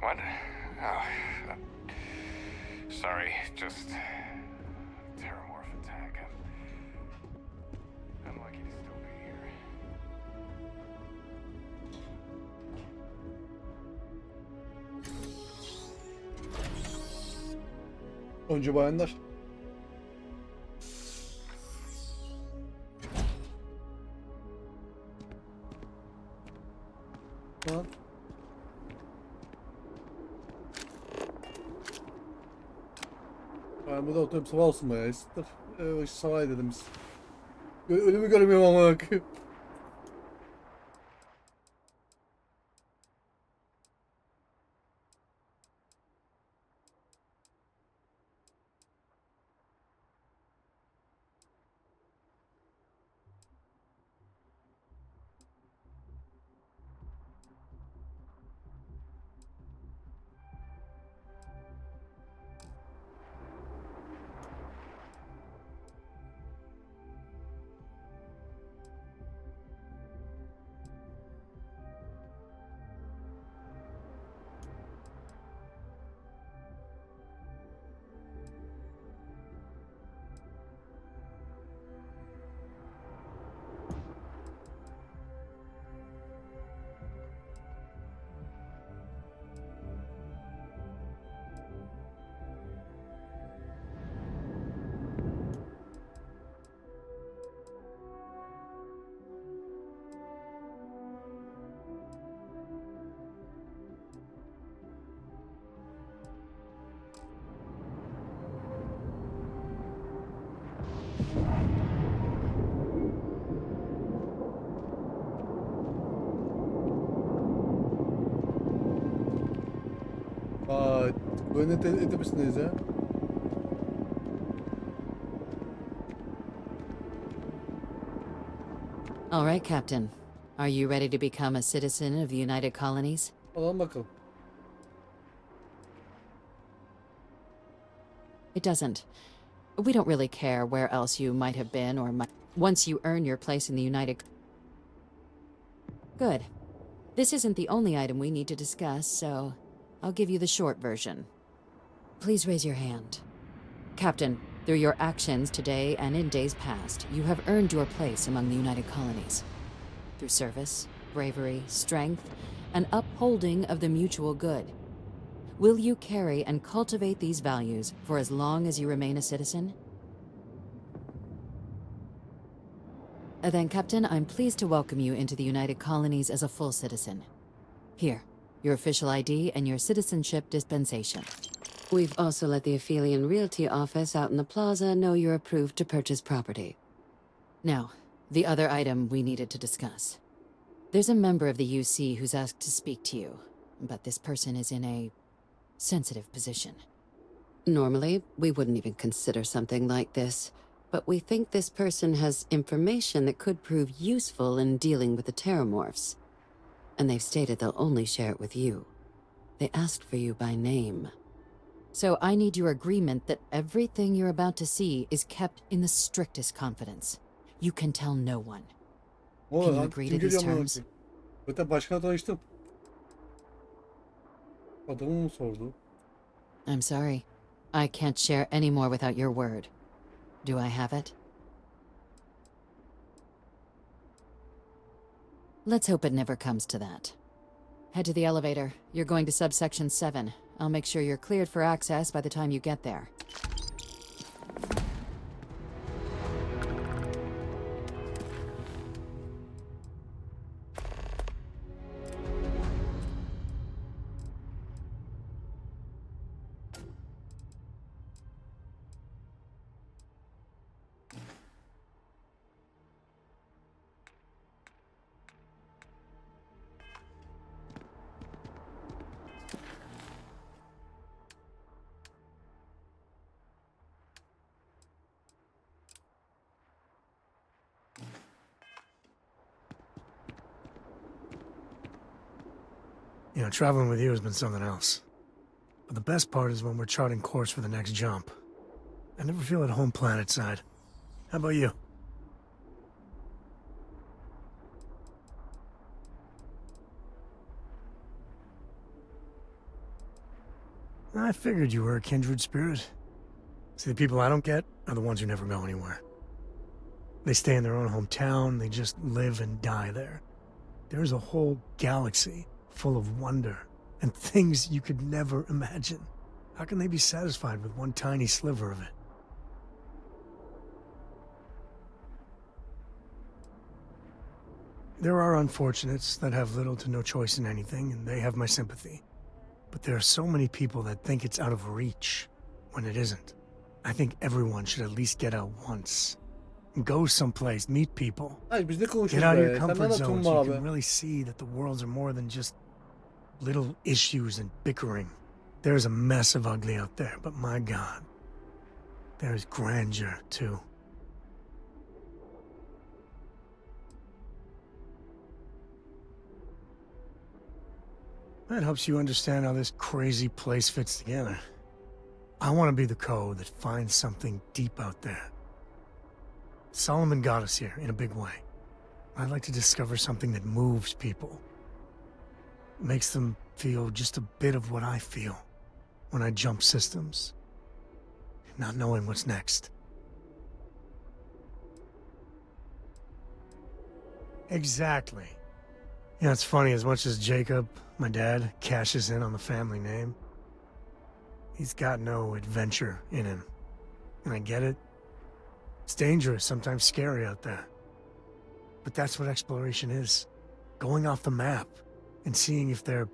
What? Oh, sorry, just terramorph attack. I'm lucky to still be here. Önce bayanlar. Tamam. Ben burada oturup sabah olsun bayağı. Sabah dedim biz. Ölümü göremiyorum ama. Böyle edebilirsinіз ya. All right, Captain. Are you ready to become a citizen of the United Colonies? Alalım bakalım. It doesn't. We don't really care where else you might have been or might... Once you earn your place in the United... Good. This isn't the only item we need to discuss, so I'll give you the short version. Please raise your hand. Captain, through your actions today and in days past, you have earned your place among the United Colonies. Through service, bravery, strength, and upholding of the mutual good. Will you carry and cultivate these values for as long as you remain a citizen? Then, Captain, I'm pleased to welcome you into the United Colonies as a full citizen. Here, your official ID and your citizenship dispensation. We've also let the Aphelion Realty office out in the plaza know you're approved to purchase property. Now, the other item we needed to discuss. There's a member of the UC who's asked to speak to you, but this person is in a sensitive position. Normally, we wouldn't even consider something like this, but we think this person has information that could prove useful in dealing with the Terramorphs. And they've stated they'll only share it with you. They asked for you by name. So I need your agreement that everything you're about to see is kept in the strictest confidence. You can tell no one. Can you agree to these terms? Zaten başkanla tanıştım. Adamı mı sordu? I'm sorry. I can't share any more without your word. Do I have it? Let's hope it never comes to that. Head to the elevator. You're going to subsection 7. I'll make sure you're cleared for access by the time you get there. You know, traveling with you has been something else. But the best part is when we're charting course for the next jump. I never feel at home planetside. How about you? I figured you were a kindred spirit. See, the people I don't get are the ones who never go anywhere. They stay in their own hometown, they just live and die there. There's a whole galaxy full of wonder and things you could never imagine. How can they be satisfied with one tiny sliver of it? There are unfortunates that have little to no choice in anything, and they have my sympathy. But there are so many people that think it's out of reach when it isn't. I think everyone should at least get out once. And go someplace, meet people. Hayır, biz ne konuşuyoruz Get out of be? your comfort Senden de zone tüm so you abi. can really see that the worlds are more than just little issues and bickering. There's a mess of ugly out there, but my God, there's grandeur too. That helps you understand how this crazy place fits together. I want to be the code that finds something deep out there. Solomon got us here in a big way. I'd like to discover something that moves people. Makes them feel just a bit of what I feel when I jump systems. Not knowing what's next. Exactly. You know, it's funny, as much as Jacob, my dad, cashes in on the family name, he's got no adventure in him. And I get it. It's dangerous, sometimes scary out there. But that's what exploration is. Going off the map and seeing if there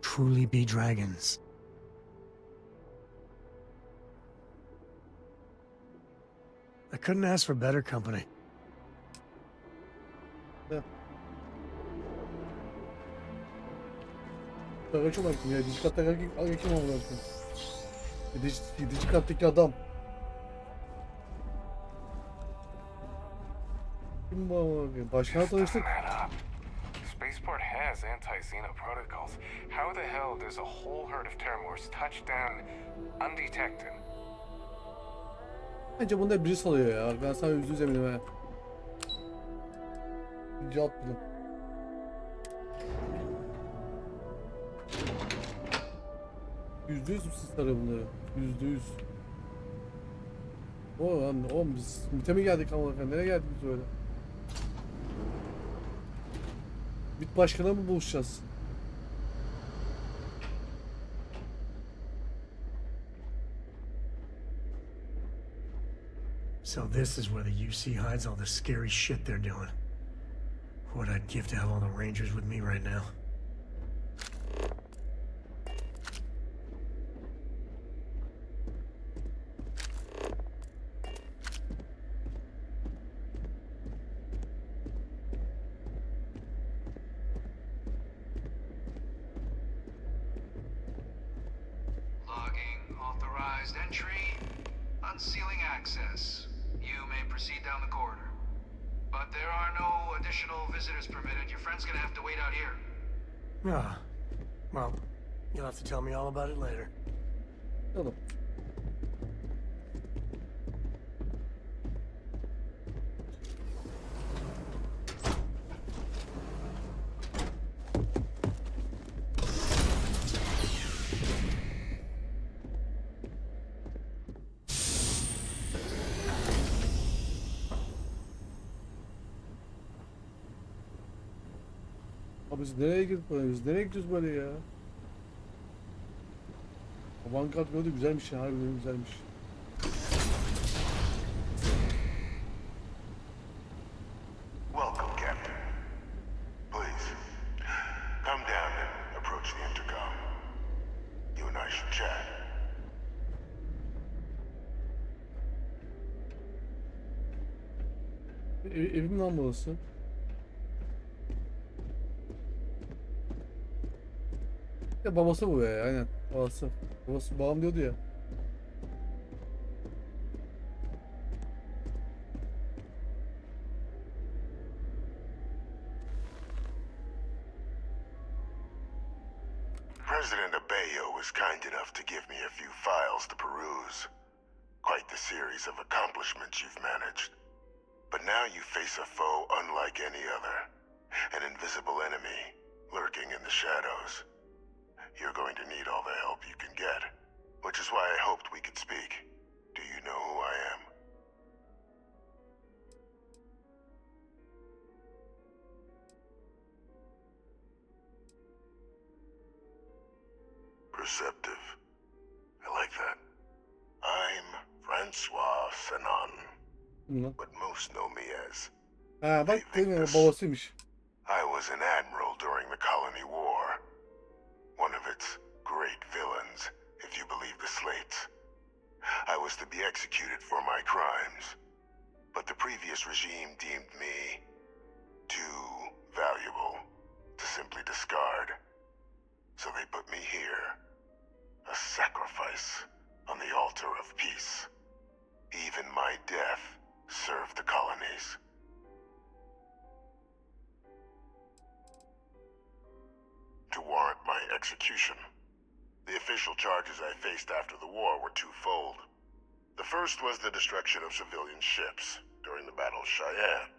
truly be dragons. I couldn't ask for better company. Ya. Kaçım baktım ya. Dizi katta kim oldu baktım. Dizi kattaki adam. Kim bu? Başkanla tanıştık. Spaceport has anti-Xeno protocols. How the hell does a whole herd of Terramorphs touch down undetected? Bence bunda birisi oluyor ya. Ben sana %100 eminim ha. İkinci at bunu. %100 mü siz sarıyor bunları? %100. Oğlum biz MİT'e mi geldik ama efendim? Nereye geldik biz öyle? MİT başkanı mı buluşacağız? So this is where the UC hides all the scary shit they're doing. What I'd give to have all the Rangers with me right now. Logging authorized entry. Unsealing access. You may proceed down the corridor. But there are no additional visitors permitted. Your friend's gonna have to wait out here. Ah, well, you'll have to tell me all about it later. Oğlum. Abi biz nereye girdik böyle? Biz nereye gidiyoruz böyle ya? Avantgard böyle güzelmiş ya, harbiden güzelmiş. Welcome, Captain. Please, come down and approach the intercom. You and I should chat. Evim lan burası. Ya babası bu ya, aynen. Babası. Babam diyordu ya. President Abeyo was kind enough to give me a few files to peruse. Quite the series of accomplishments you've managed. But now you face a foe unlike any other. An invisible enemy, lurking in the shadows. You're going to need all the help you can get. Which is why I hoped we could speak. Do you know who I am? Perceptive. I like that. I'm Francois Sanon. But most know me as... Ha bak değil mi? Babasıymış. I was an admiral during the Colony War. One of its great villains, if you believe the slates. I was to be executed for my crimes. But the previous regime deemed me too valuable to simply discard. So they put me here. A sacrifice on the altar of peace. Even my death served the colonies. To warrant my execution, the official charges I faced after the war were twofold. The first was the destruction of civilian ships during the Battle of Cheyenne,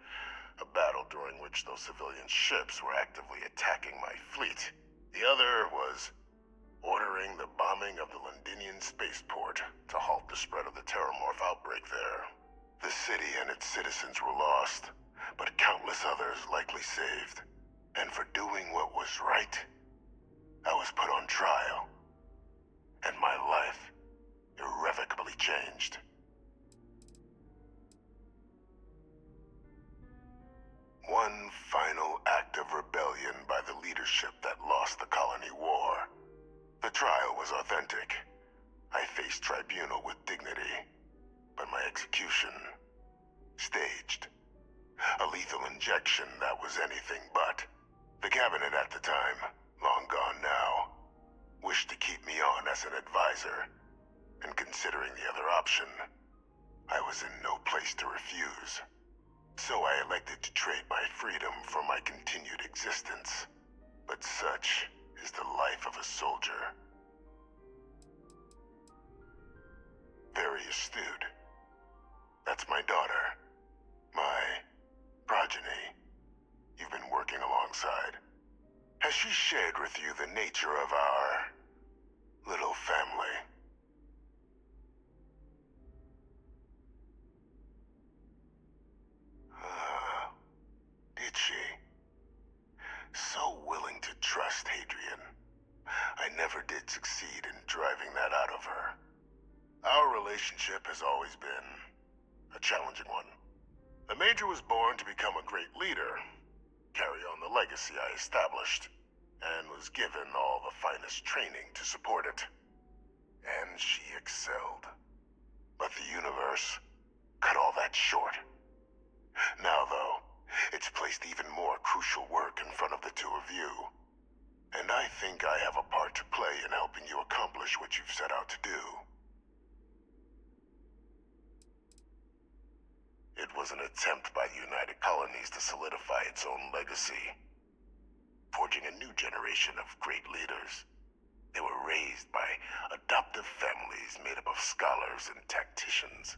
a battle during which those civilian ships were actively attacking my fleet. The other was ordering the bombing of the Londinian spaceport to halt the spread of the Terramorph outbreak there. The city and its citizens were lost, but countless others likely saved. And for doing what was right, I was put on trial, and my life irrevocably changed. One final act of rebellion by the leadership that lost the Colony War. The trial was authentic. I faced tribunal with dignity, but my execution, staged. A lethal injection that was anything but. The cabinet at the time, long gone now, wished to keep me on as an advisor, and considering the other option, I was in no place to refuse. So I elected to trade my freedom for my continued existence. But such is the life of a soldier. Very astute. That's my daughter. My progeny. You've been working alongside. Has she shared with you the nature of our little family? Did she? So willing to trust Hadrian. I never did succeed in driving that out of her. Our relationship has always been a challenging one. The Major was born to become a great leader, carry on the legacy I established, and was given all the finest training to support it. And she excelled. But the universe cut all that short. Now, though, it's placed even more crucial work in front of the two of you. And I think I have a part to play in helping you accomplish what you've set out to do. It was an attempt by the United Colonies to solidify its own legacy, forging a new generation of great leaders. They were raised by adoptive families made up of scholars and tacticians,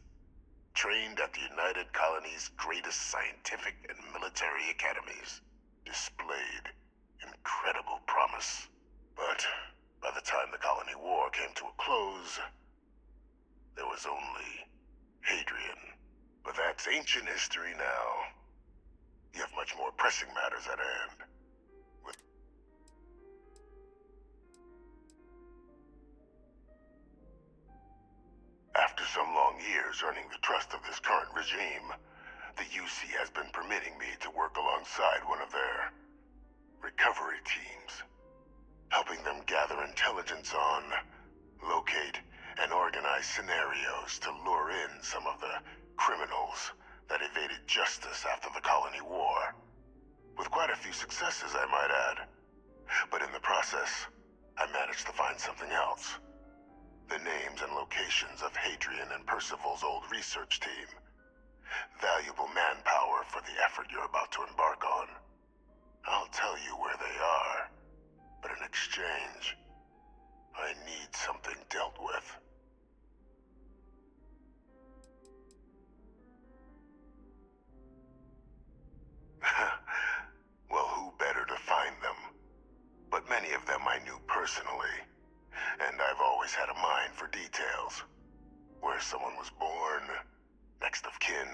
trained at the United Colonies' greatest scientific and military academies, displayed incredible promise. But by the time the Colony War came to a close, there was only Hadrian. But that's ancient history now. You have much more pressing matters at hand. After some long years earning the trust of this current regime, the UC has been permitting me to work alongside one of their recovery teams, helping them gather intelligence on, locate, and organize scenarios to lure in some of the criminals that evaded justice after the Colony War. With quite a few successes, I might add. But in the process, I managed to find something else. The names and locations of Hadrian and Percival's old research team. Valuable manpower for the effort you're about to embark on. I'll tell you where they are, but in exchange, I need something dealt with. Well, who better to find them? But many of them I knew personally, and I've always had a mind for details. Where someone was born, next of kin.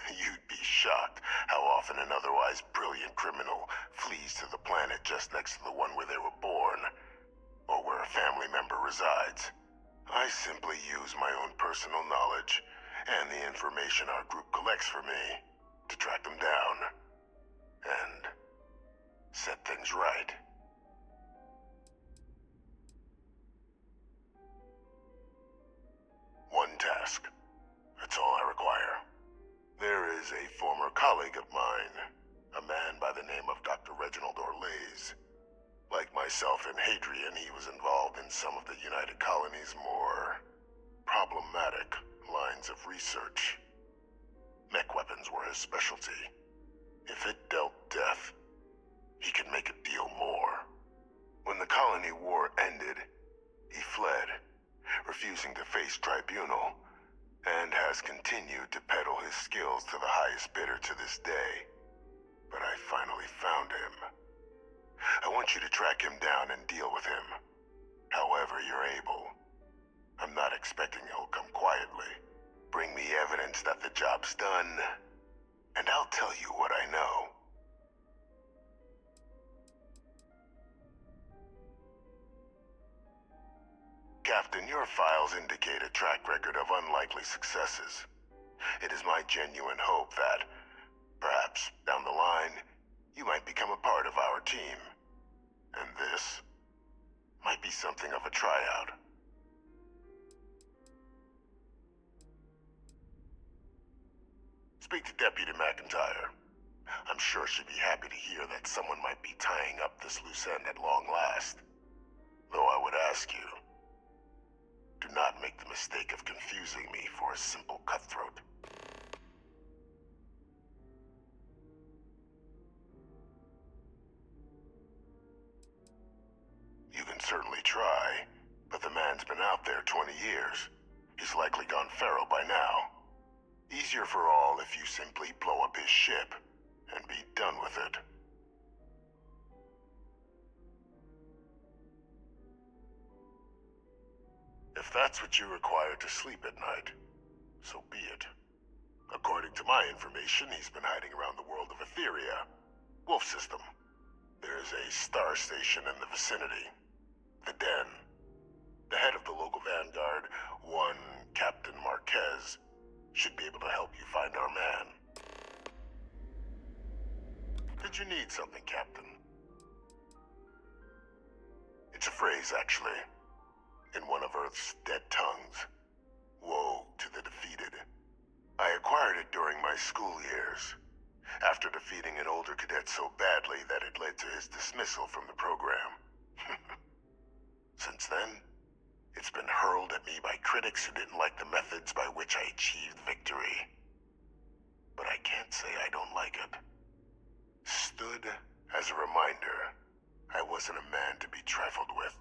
You'd be shocked how often an otherwise brilliant criminal flees to the planet just next to the one where they were born, or where a family member resides. I simply use my own personal knowledge and the information our group collects for me to track them down and set things right. One task. That's all I require. There is a former colleague of mine, a man by the name of Dr. Reginald Orlaise. Like myself and Hadrian, he was involved in some of the United Colonies' more problematic lines of research. Mech weapons were his specialty. If it dealt death, he could make a deal more. When the Colony War ended, he fled, refusing to face tribunal, and has continued to peddle his skills to the highest bidder to this day. But I finally found him. I want you to track him down and deal with him, however you're able. I'm not expecting he'll come quietly. Bring me evidence that the job's done, and I'll tell you what I know. Captain, your files indicate a track record of unlikely successes. It is my genuine hope that, perhaps down the line, you might become a part of our team. And this might be something of a tryout. Speak to Deputy McIntyre. I'm sure she'd be happy to hear that someone might be tying up this loose end at long last. Though I would ask you, do not make the mistake of confusing me for a simple cutthroat. You can certainly try, but the man's been out there 20 years. He's likely gone feral by now. Easier for all if you simply blow up his ship and be done with it. If that's what you require to sleep at night, so be it. According to my information, he's been hiding around the world of Etheria, Wolf System. There's a star station in the vicinity, the Den. The head of the local vanguard, one Captain Marquez, should be able to help you find our man. Did you need something, Captain? It's a phrase, actually, in one of Earth's dead tongues. Woe to the defeated. I acquired it during my school years, after defeating an older cadet so badly that it led to his dismissal from the program. Since then, it's been hurled at me by critics who didn't like the methods by which I achieved victory. But I can't say I don't like it. Stood as a reminder, I wasn't a man to be trifled with.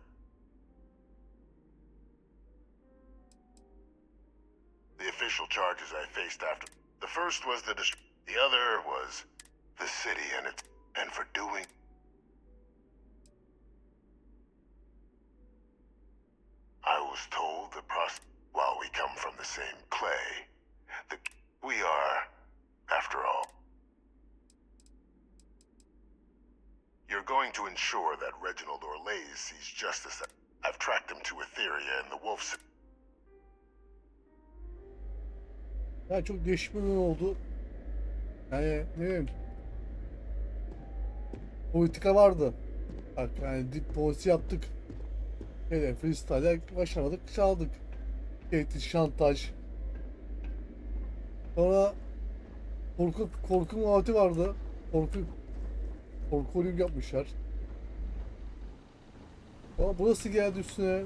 The official charges I faced after... The first was the other was the city and for doing... I was told while we come from the same clay, we are, after all. You're going to ensure that Reginald Orlays sees justice. I've tracked him to Etheria and the Wolves. Ya çok değişik bir oyun oldu. Yani ne bileyim. Politika vardı. Bak yani dip polisi yaptık. Freestyle'e başaramadık, çaldık. Tehdit, şantaj. Sonra korku muhabbeti vardı. Korku oyun yapmışlar. Ama burası geldi üstüne.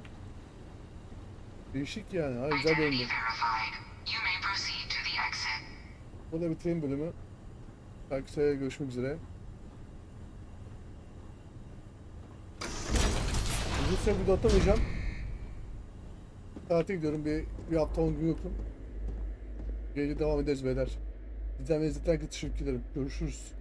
Değişik yani. Ha, güzel bir oyundu. Burada bitireyim bölümü. Belki görüşmek üzere. Uzun süre video atamayacağım. Tatile gidiyorum. Bir hafta 10 gün yokum. Gece devam ederiz beyler. İzleyen ve izleten teşekkür ederim. Görüşürüz.